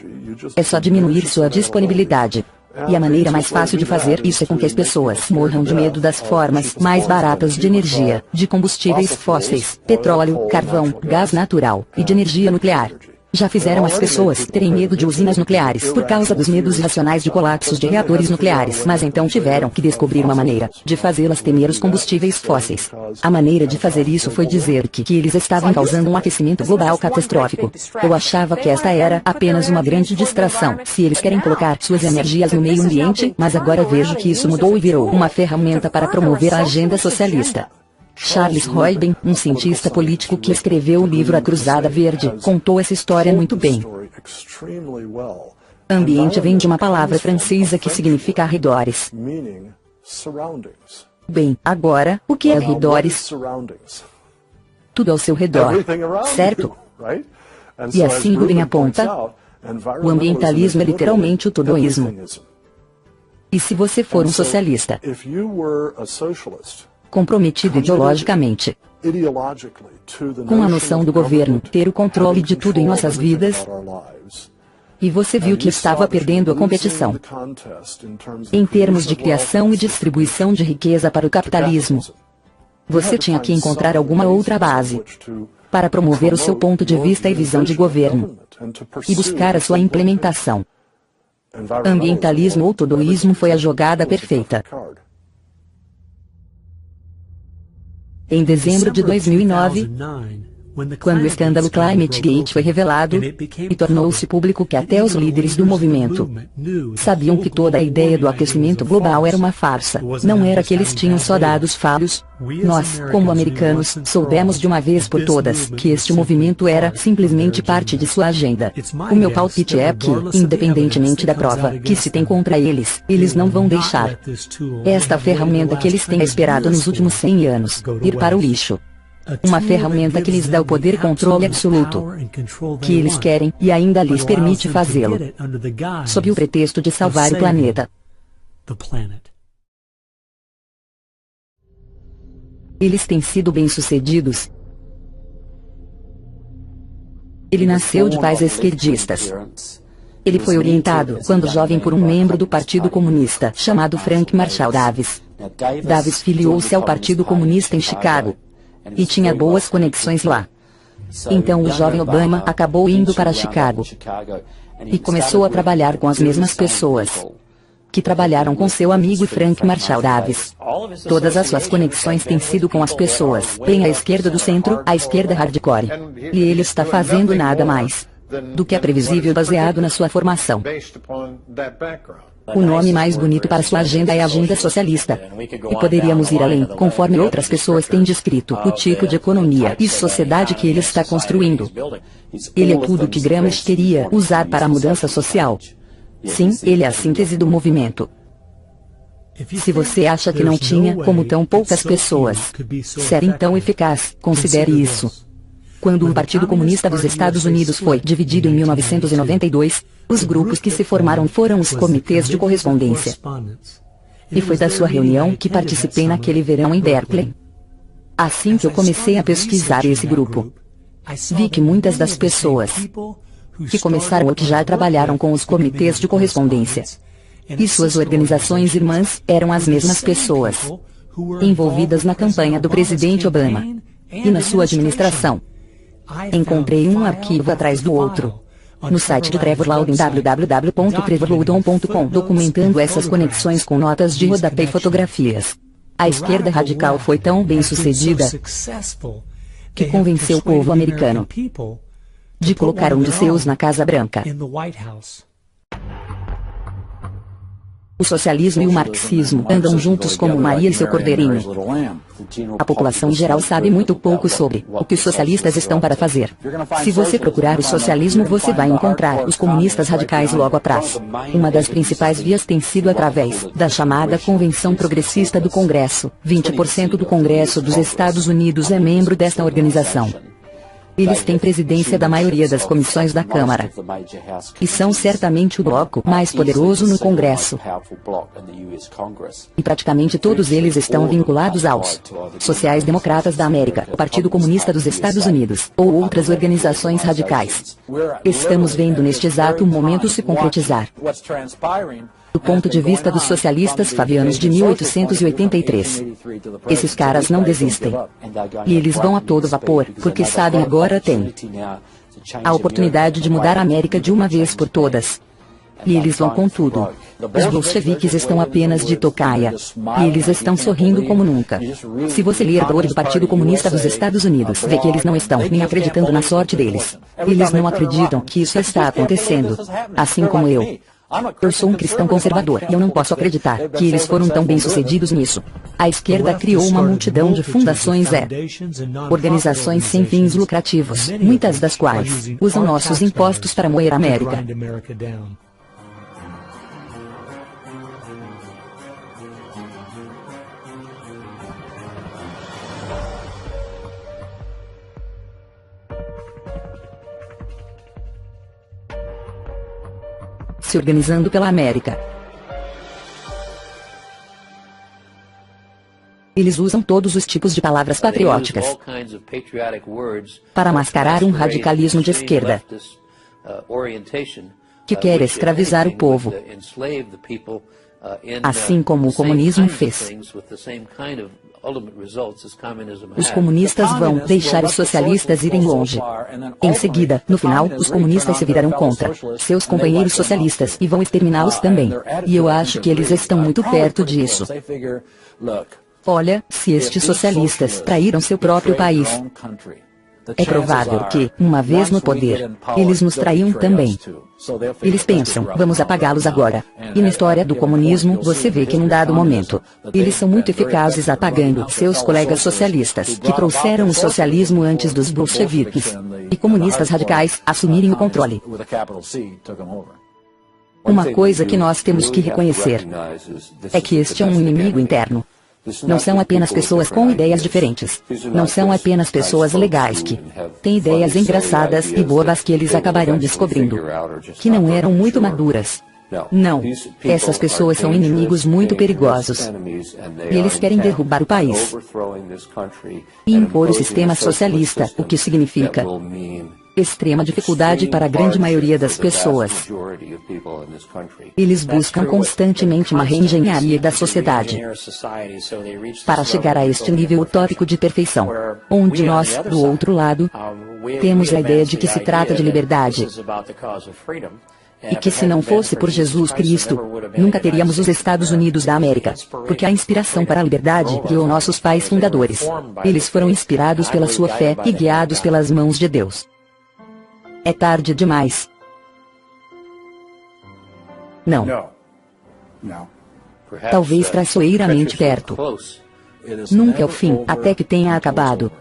É só diminuir sua disponibilidade. E a maneira mais fácil de fazer isso é com que as pessoas morram de medo das formas mais baratas de energia, de combustíveis fósseis, petróleo, carvão, gás natural e de energia nuclear. Já fizeram as pessoas terem medo de usinas nucleares por causa dos medos irracionais de colapsos de reatores nucleares, mas então tiveram que descobrir uma maneira de fazê-las temer os combustíveis fósseis. A maneira de fazer isso foi dizer que eles estavam causando um aquecimento global catastrófico. Eu achava que esta era apenas uma grande distração, se eles querem colocar suas energias no meio ambiente, mas agora vejo que isso mudou e virou uma ferramenta para promover a agenda socialista. Charles Royden, um cientista político que escreveu o livro A Cruzada Verde, contou essa história muito bem. Ambiente vem de uma palavra francesa que significa arredores. Bem, agora, o que é arredores? Tudo ao seu redor, certo? E assim Rubin aponta, o ambientalismo é literalmente o todoísmo. E se você for um socialista, comprometido ideologicamente com a noção do governo ter o controle de tudo em nossas vidas, e você viu que estava perdendo a competição em termos de criação e distribuição de riqueza para o capitalismo, você tinha que encontrar alguma outra base para promover o seu ponto de vista e visão de governo e buscar a sua implementação. Ambientalismo ou todoísmo foi a jogada perfeita. Em dezembro de 2009, quando o escândalo Climate Gate foi revelado, e tornou-se público que até os líderes do movimento sabiam que toda a ideia do aquecimento global era uma farsa, não era que eles tinham só dados falhos. Nós, como americanos, soubemos de uma vez por todas que este movimento era simplesmente parte de sua agenda. O meu palpite é que, independentemente da prova que se tem contra eles, eles não vão deixar esta ferramenta que eles têm esperado nos últimos 100 anos ir para o lixo. Uma ferramenta que lhes dá o poder e controle absoluto que eles querem e ainda lhes permite fazê-lo sob o pretexto de salvar o planeta. Eles têm sido bem-sucedidos. Ele nasceu de pais esquerdistas. Ele foi orientado, quando jovem, por um membro do Partido Comunista, chamado Frank Marshall Davis. Davis filiou-se ao Partido Comunista em Chicago e tinha boas conexões lá. Então o jovem Obama acabou indo para Chicago e começou a trabalhar com as mesmas pessoas que trabalharam com seu amigo Frank Marshall Davis. Todas as suas conexões têm sido com as pessoas, bem à esquerda do centro, à esquerda hardcore. E ele está fazendo nada mais do que é previsível baseado na sua formação. O nome mais bonito para sua agenda é a agenda socialista. E poderíamos ir além, conforme outras pessoas têm descrito, o tipo de economia e sociedade que ele está construindo. Ele é tudo o que Gramsci queria usar para a mudança social. Sim, ele é a síntese do movimento. Se você acha que não tinha como tão poucas pessoas ser então eficaz, considere isso. Quando o Partido Comunista dos Estados Unidos foi dividido em 1992, os grupos que se formaram foram os comitês de correspondência. E foi da sua reunião que participei naquele verão em Berkeley. Assim que eu comecei a pesquisar esse grupo, vi que muitas das pessoas que começaram ou que já trabalharam com os comitês de correspondência e suas organizações irmãs eram as mesmas pessoas envolvidas na campanha do presidente Obama e na sua administração. Encontrei um arquivo atrás do outro no site de Trevor Loudon, www.trevorloudon.com, documentando essas conexões com notas de rodapé e fotografias. A esquerda radical foi tão bem-sucedida que convenceu o povo americano de colocar um de seus na Casa Branca. O socialismo e o marxismo andam juntos como Maria e seu cordeirinho. A população em geral sabe muito pouco sobre o que os socialistas estão para fazer. Se você procurar o socialismo, você vai encontrar os comunistas radicais logo atrás. Uma das principais vias tem sido através da chamada Convenção Progressista do Congresso. 20% do Congresso dos Estados Unidos é membro desta organização. Eles têm presidência da maioria das comissões da Câmara. E são certamente o bloco mais poderoso no Congresso. E praticamente todos eles estão vinculados aos sociais-democratas da América, o Partido Comunista dos Estados Unidos, ou outras organizações radicais. Estamos vendo neste exato momento se concretizar. Do ponto de vista dos socialistas fabianos de 1883. Esses caras não desistem. E eles vão a todo vapor, porque sabem agora têm a oportunidade de mudar a América de uma vez por todas. E eles vão com tudo. Os bolcheviques estão apenas de tocaia. E eles estão sorrindo como nunca. Se você ler a do Partido Comunista dos Estados Unidos, vê que eles não estão nem acreditando na sorte deles. Eles não acreditam que isso está acontecendo. Assim como eu. Eu sou um cristão conservador e eu não posso acreditar que eles foram tão bem-sucedidos nisso. A esquerda criou uma multidão de fundações organizações sem fins lucrativos, muitas das quais usam nossos impostos para moer a América. Se organizando pela América. Eles usam todos os tipos de palavras patrióticas para mascarar um radicalismo de esquerda que quer escravizar o povo, assim como o comunismo fez. Os comunistas vão deixar os socialistas irem longe. Em seguida, no final, os comunistas se virarão contra seus companheiros socialistas e vão exterminá-los também. E eu acho que eles estão muito perto disso. Olha, se estes socialistas traíram seu próprio país, é provável que, uma vez no poder, eles nos traiam também. Eles pensam, vamos apagá-los agora. E na história do comunismo, você vê que em um dado momento, eles são muito eficazes apagando seus colegas socialistas, que trouxeram o socialismo antes dos bolcheviques e comunistas radicais assumirem o controle. Uma coisa que nós temos que reconhecer é que este é um inimigo interno. Não são apenas pessoas com ideias diferentes. Não são apenas pessoas legais que têm ideias engraçadas e bobas que eles acabarão descobrindo que não eram muito maduras. Não. Essas pessoas são inimigos muito perigosos. E eles querem derrubar o país e impor o sistema socialista, o que significa extrema dificuldade para a grande maioria das pessoas. Eles buscam constantemente uma reengenharia da sociedade para chegar a este nível utópico de perfeição, onde nós, do outro lado, temos a ideia de que se trata de liberdade. E que se não fosse por Jesus Cristo, nunca teríamos os Estados Unidos da América, porque a inspiração para a liberdade guiou nossos pais fundadores. Eles foram inspirados pela sua fé e guiados pelas mãos de Deus. É tarde demais. Não. Talvez traiçoeiramente perto. Nunca é o fim, até que tenha acabado.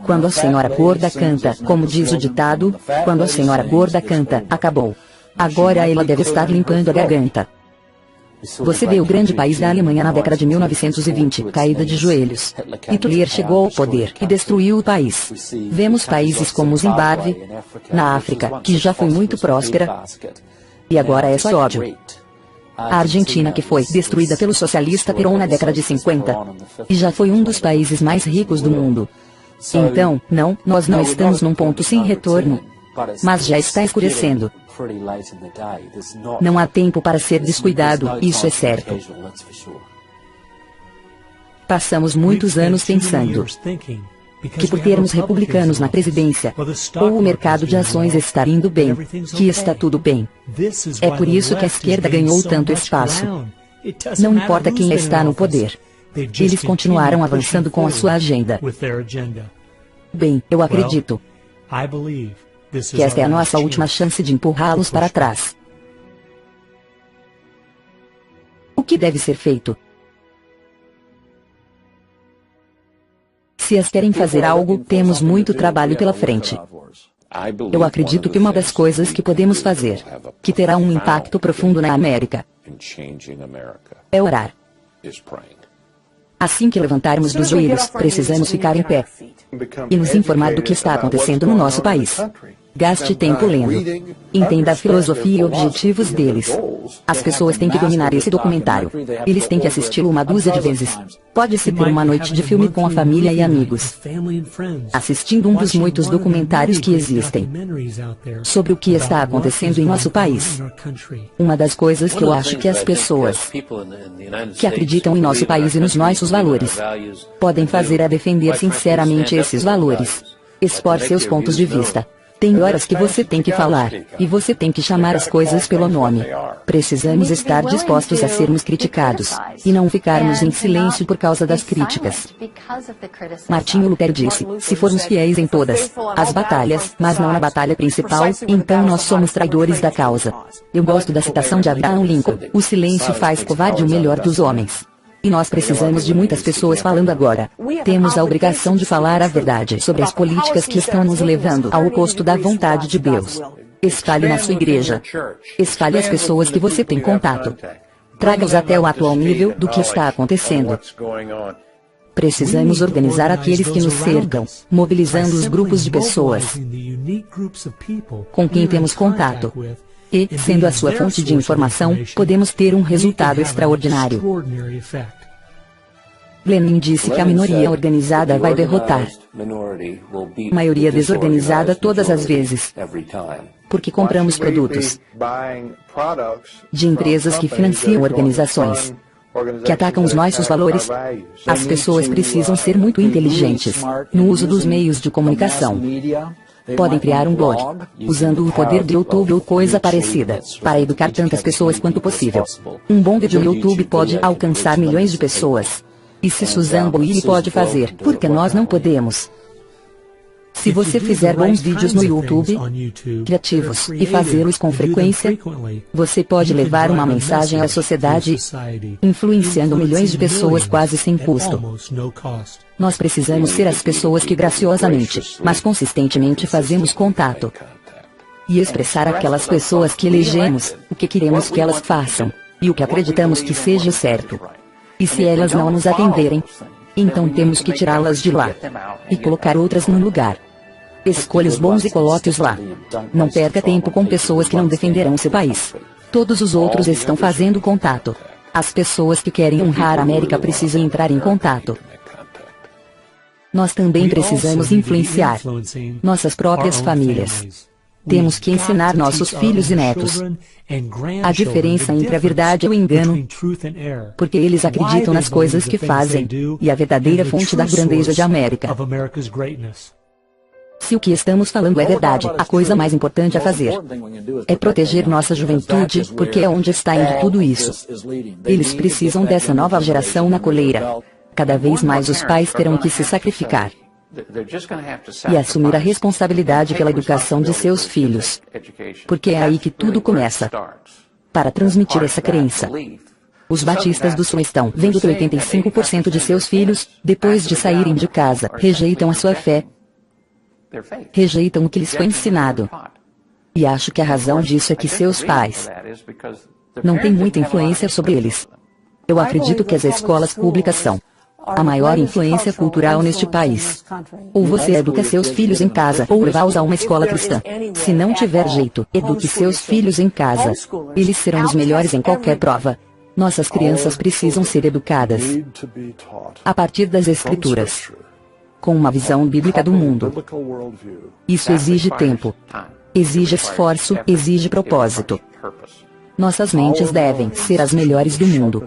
Quando a senhora gorda canta, como diz o ditado, quando a senhora gorda canta, acabou. Agora ela deve estar limpando a garganta. Você vê o grande país da Alemanha na década de 1920, caída de joelhos. Hitler chegou ao poder e destruiu o país. Vemos países como Zimbábue, na África, que já foi muito próspera, e agora é só ódio. A Argentina, que foi destruída pelo socialista Perón na década de 50, e já foi um dos países mais ricos do mundo. Então, não, nós não estamos num ponto sem retorno, mas já está escurecendo. Não há tempo para ser descuidado, isso é certo. Passamos muitos anos pensando que por termos republicanos na presidência, ou o mercado de ações está indo bem, que está tudo bem. É por isso que a esquerda ganhou tanto espaço. Não importa quem está no poder. Eles continuaram avançando com a sua agenda. Bem, eu acredito que esta é a nossa última chance de empurrá-los para trás. O que deve ser feito? Se elas querem fazer algo, temos muito trabalho pela frente. Eu acredito que uma das coisas que podemos fazer, que terá um impacto profundo na América, é orar. Assim que levantarmos dos joelhos, precisamos ficar em pé e nos informar do que está acontecendo no nosso país. Gaste tempo lendo. Entenda a filosofia e objetivos deles. As pessoas têm que dominar esse documentário. Eles têm que assisti-lo uma dúzia de vezes. Pode-se ter uma noite de filme com a família e amigos, assistindo um dos muitos documentários que existem sobre o que está acontecendo em nosso país. Uma das coisas que eu acho que as pessoas que acreditam em nosso país e nos nossos valores podem fazer é defender sinceramente esses valores. Expor seus pontos de vista. Tem horas que você tem que falar, e você tem que chamar as coisas pelo nome. Precisamos estar dispostos a sermos criticados, e não ficarmos em silêncio por causa das críticas. Martinho Lutero disse, se formos fiéis em todas as batalhas, mas não na batalha principal, então nós somos traidores da causa. Eu gosto da citação de Abraham Lincoln, o silêncio faz covarde o melhor dos homens. E nós precisamos de muitas pessoas falando agora. Temos a obrigação de falar a verdade sobre as políticas que estão nos levando ao oposto da vontade de Deus. Espalhe na sua igreja. Espalhe as pessoas que você tem contato. Traga-os até o atual nível do que está acontecendo. Precisamos organizar aqueles que nos cercam, mobilizando os grupos de pessoas com quem temos contato. E, sendo a sua fonte de informação, podemos ter um resultado extraordinário. Lenin disse que a minoria organizada vai derrotar a maioria desorganizada todas as vezes, porque compramos produtos de empresas que financiam organizações que atacam os nossos valores. As pessoas precisam ser muito inteligentes no uso dos meios de comunicação. Podem criar um blog, usando o poder do YouTube ou coisa parecida, para educar tantas pessoas quanto possível. Um bom vídeo no YouTube pode alcançar milhões de pessoas. E se Susan Boyle pode fazer, por que nós não podemos? Se você fizer bons vídeos no YouTube, criativos, e fazê-los com frequência, você pode levar uma mensagem à sociedade, influenciando milhões de pessoas quase sem custo. Nós precisamos ser as pessoas que graciosamente, mas consistentemente fazemos contato. E expressar àquelas pessoas que elegemos, o que queremos que elas façam, e o que acreditamos que seja certo. E se elas não nos atenderem, então temos que tirá-las de lá e colocar outras no lugar. Escolha os bons e coloque-os lá. Não perca tempo com pessoas que não defenderão seu país. Todos os outros estão fazendo contato. As pessoas que querem honrar a América precisam entrar em contato. Nós também precisamos influenciar nossas próprias famílias. Temos que ensinar nossos filhos e netos a diferença entre a verdade e o engano, porque eles acreditam nas coisas que fazem, e a verdadeira fonte da grandeza de América. Se o que estamos falando é verdade, a coisa mais importante a fazer é proteger nossa juventude, porque é onde está indo tudo isso. Eles precisam dessa nova geração na coleira. Cada vez mais os pais terão que se sacrificar e assumir a responsabilidade pela educação de seus filhos, porque é aí que tudo começa. Para transmitir essa crença, os batistas do Sul estão vendo que 85% de seus filhos, depois de saírem de casa, rejeitam a sua fé, rejeitam o que lhes foi ensinado. E acho que a razão disso é que seus pais não têm muita influência sobre eles. Eu acredito que as escolas públicas são a maior influência cultural neste país. Ou você educa seus filhos em casa, ou leva-os a uma escola cristã. Se não tiver jeito, eduque seus filhos em casa. Eles serão os melhores em qualquer prova. Nossas crianças precisam ser educadas a partir das Escrituras, com uma visão bíblica do mundo. Isso exige tempo, exige esforço, exige propósito. Nossas mentes devem ser as melhores do mundo.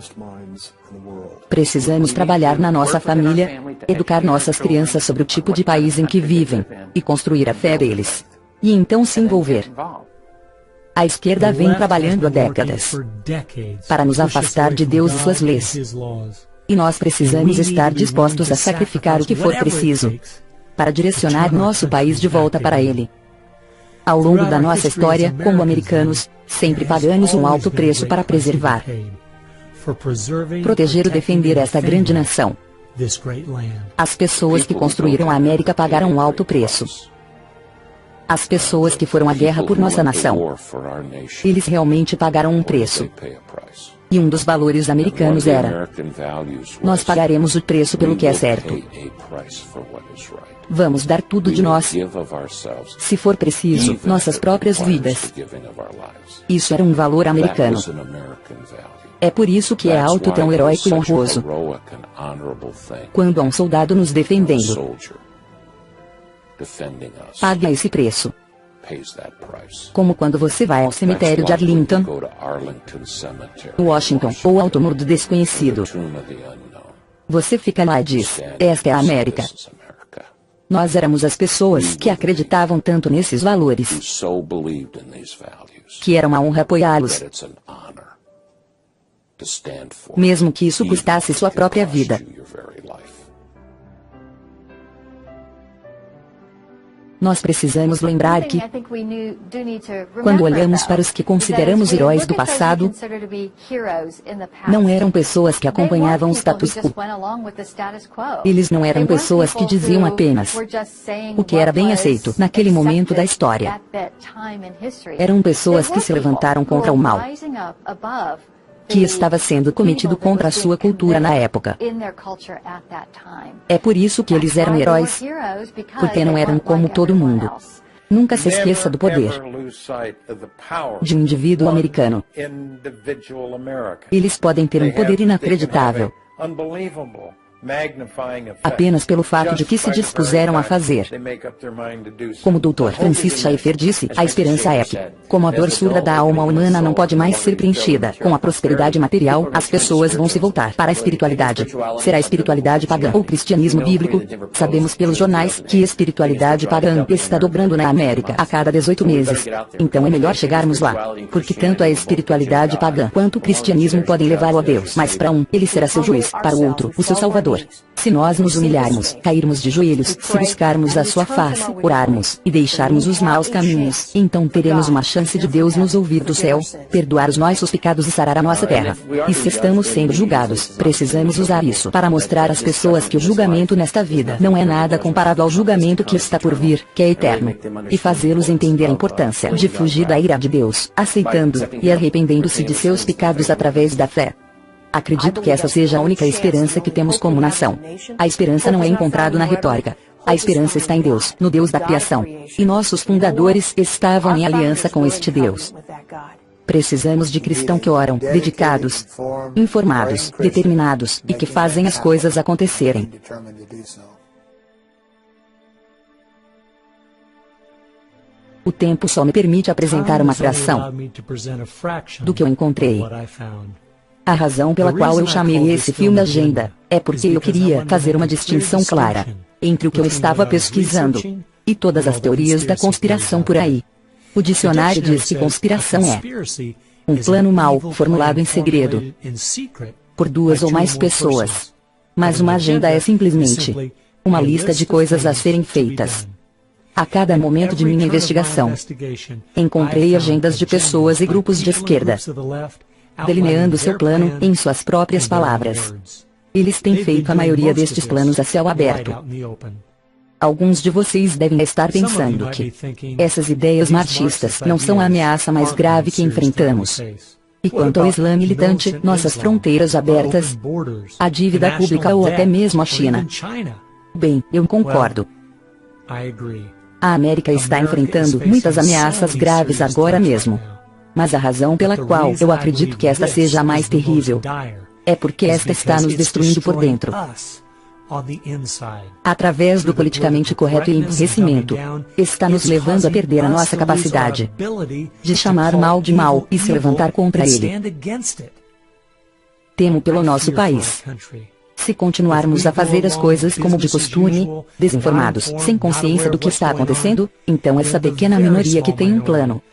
Precisamos trabalhar na nossa família, educar nossas crianças sobre o tipo de país em que vivem, e construir a fé deles. E então se envolver. A esquerda vem trabalhando há décadas para nos afastar de Deus e suas leis. E nós precisamos estar dispostos a sacrificar o que for preciso para direcionar nosso país de volta para Ele. Ao longo da nossa história, como americanos, sempre pagamos um alto preço para preservar, proteger e defender esta grande nação. As pessoas que construíram a América pagaram um alto preço. As pessoas que foram à guerra por nossa nação, eles realmente pagaram um preço. E um dos valores americanos era: nós pagaremos o preço pelo que é certo. Vamos dar tudo de nós, se for preciso, nossas próprias vidas. Isso era um valor americano. É por isso que é alto, tão heróico e honroso quando há um soldado nos defendendo. Pague esse preço. Como quando você vai ao cemitério de Arlington, Washington, ou ao túmulo do desconhecido. Você fica lá e diz: esta é a América. Nós éramos as pessoas que acreditavam tanto nesses valores, que era uma honra apoiá-los, mesmo que isso custasse sua própria vida. Nós precisamos lembrar que, quando olhamos para os que consideramos heróis do passado, não eram pessoas que acompanhavam o status quo. Eles não eram pessoas que diziam apenas o que era bem aceito naquele momento da história. Eram pessoas que se levantaram contra o mal que estava sendo cometido contra a sua cultura na época. É por isso que eles eram heróis, porque não eram como todo mundo. Nunca se esqueça do poder de um indivíduo americano. Eles podem ter um poder inacreditável, apenas pelo fato de que se dispuseram a fazer. Como o Dr. Francis Schaeffer disse, a esperança é que, como a dor surda da alma humana não pode mais ser preenchida com a prosperidade material, as pessoas vão se voltar para a espiritualidade. Será a espiritualidade pagã ou cristianismo bíblico? Sabemos pelos jornais que a espiritualidade pagã está dobrando na América a cada 18 meses. Então é melhor chegarmos lá, porque tanto a espiritualidade pagã quanto o cristianismo podem levá-lo a Deus. Mas para um, ele será seu juiz, para o outro, o seu salvador. Se nós nos humilharmos, cairmos de joelhos, se buscarmos a sua face, orarmos, e deixarmos os maus caminhos, então teremos uma chance de Deus nos ouvir do céu, perdoar os nossos pecados e sarar a nossa terra. E se estamos sendo julgados, precisamos usar isso para mostrar às pessoas que o julgamento nesta vida não é nada comparado ao julgamento que está por vir, que é eterno. E fazê-los entender a importância de fugir da ira de Deus, aceitando e arrependendo-se de seus pecados através da fé. Acredito que essa seja a única esperança que temos como nação. A esperança não é encontrada na retórica. A esperança está em Deus, no Deus da criação. E nossos fundadores estavam em aliança com este Deus. Precisamos de cristãos que oram, dedicados, informados, determinados, e que fazem as coisas acontecerem. O tempo só me permite apresentar uma fração do que eu encontrei. A razão pela qual eu chamei esse filme Agenda é porque eu queria fazer uma distinção clara entre o que eu estava pesquisando e todas as teorias da conspiração por aí. O dicionário diz que conspiração é um plano mal formulado em segredo por duas ou mais pessoas. Mas uma agenda é simplesmente uma lista de coisas a serem feitas. A cada momento de minha investigação, encontrei agendas de pessoas e grupos de esquerda delineando seu plano em suas próprias palavras. Eles têm feito a maioria destes planos a céu aberto. Alguns de vocês devem estar pensando que essas ideias marxistas não são a ameaça mais grave que enfrentamos. E quanto ao Islã militante, nossas fronteiras abertas, a dívida pública ou até mesmo a China. Bem, eu concordo. A América está enfrentando muitas ameaças graves agora mesmo. Mas a razão pela qual eu acredito que esta seja a mais terrível é porque esta está nos destruindo por dentro. Através do politicamente correto e emburrecimento, está nos levando a perder a nossa capacidade de chamar mal de mal e se levantar contra ele. Temo pelo nosso país. Se continuarmos a fazer as coisas como de costume, desinformados, sem consciência do que está acontecendo, então essa pequena minoria que tem um plano,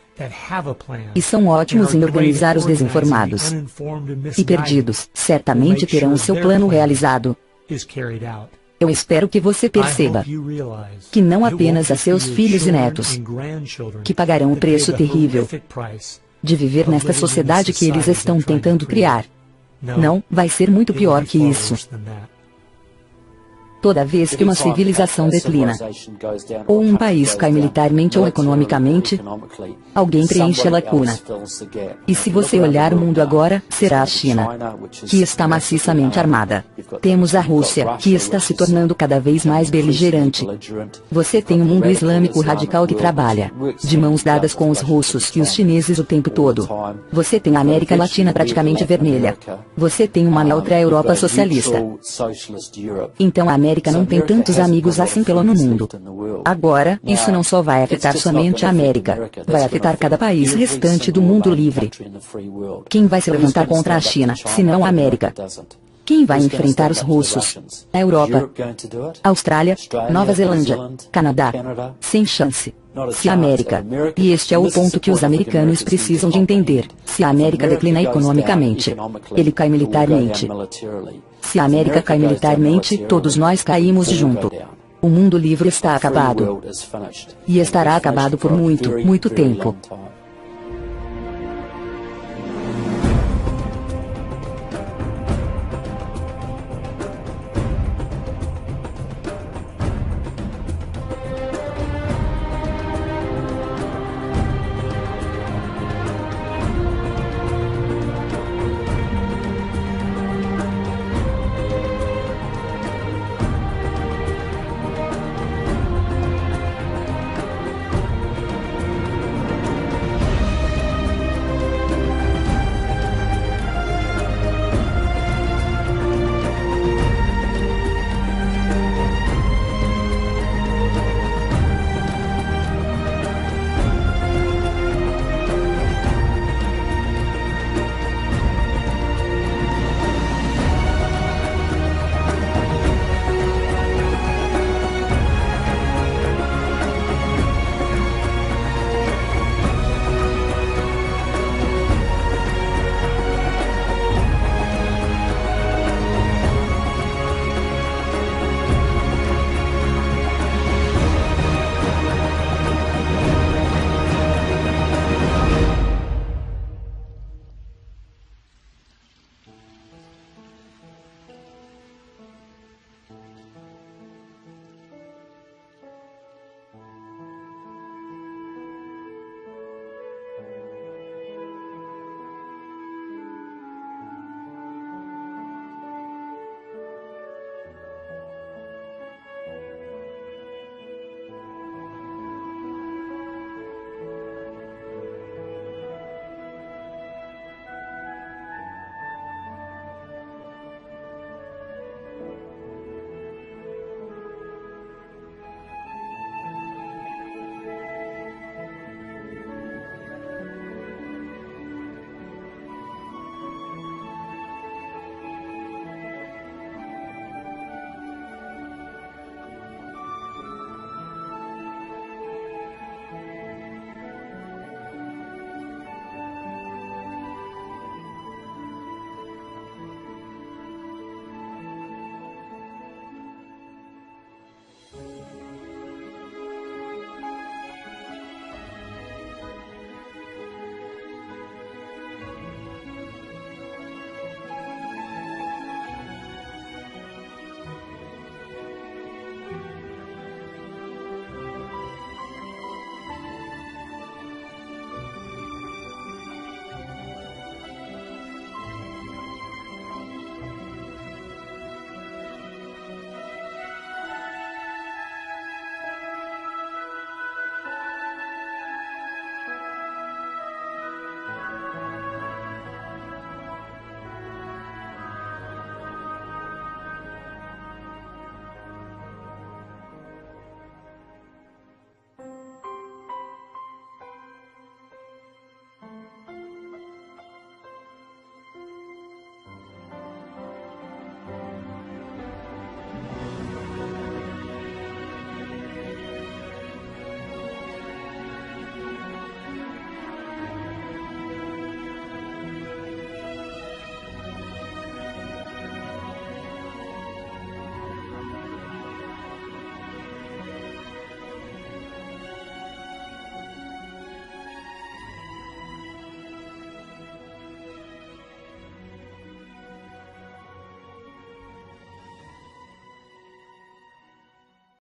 e são ótimos em organizar os desinformados e perdidos, certamente terão o seu plano realizado. Eu espero que você perceba que não apenas a seus filhos e netos que pagarão o preço terrível de viver nesta sociedade que eles estão tentando criar. Não, vai ser muito pior que isso. Toda vez que uma civilização declina, ou um país cai militarmente ou economicamente, alguém preenche a lacuna. E se você olhar o mundo agora, será a China, que está maciçamente armada. Temos a Rússia, que está se tornando cada vez mais beligerante. Você tem um mundo islâmico radical que trabalha de mãos dadas com os russos e os chineses o tempo todo. Você tem a América Latina praticamente vermelha. Você tem uma neutra Europa socialista. Então a América não tem tantos amigos assim pelo mundo. Agora, isso não só vai afetar somente a América, vai afetar cada país restante do mundo livre. Quem vai se levantar contra a China, se não a América? Quem vai enfrentar os russos? A Europa, Austrália, Nova Zelândia, Canadá. Sem chance. Se a América, e este é o ponto que os americanos precisam de entender, se a América declina economicamente, ele cai militarmente. Se a América cai militarmente, todos nós caímos junto. O mundo livre está acabado. E estará acabado por muito, muito tempo.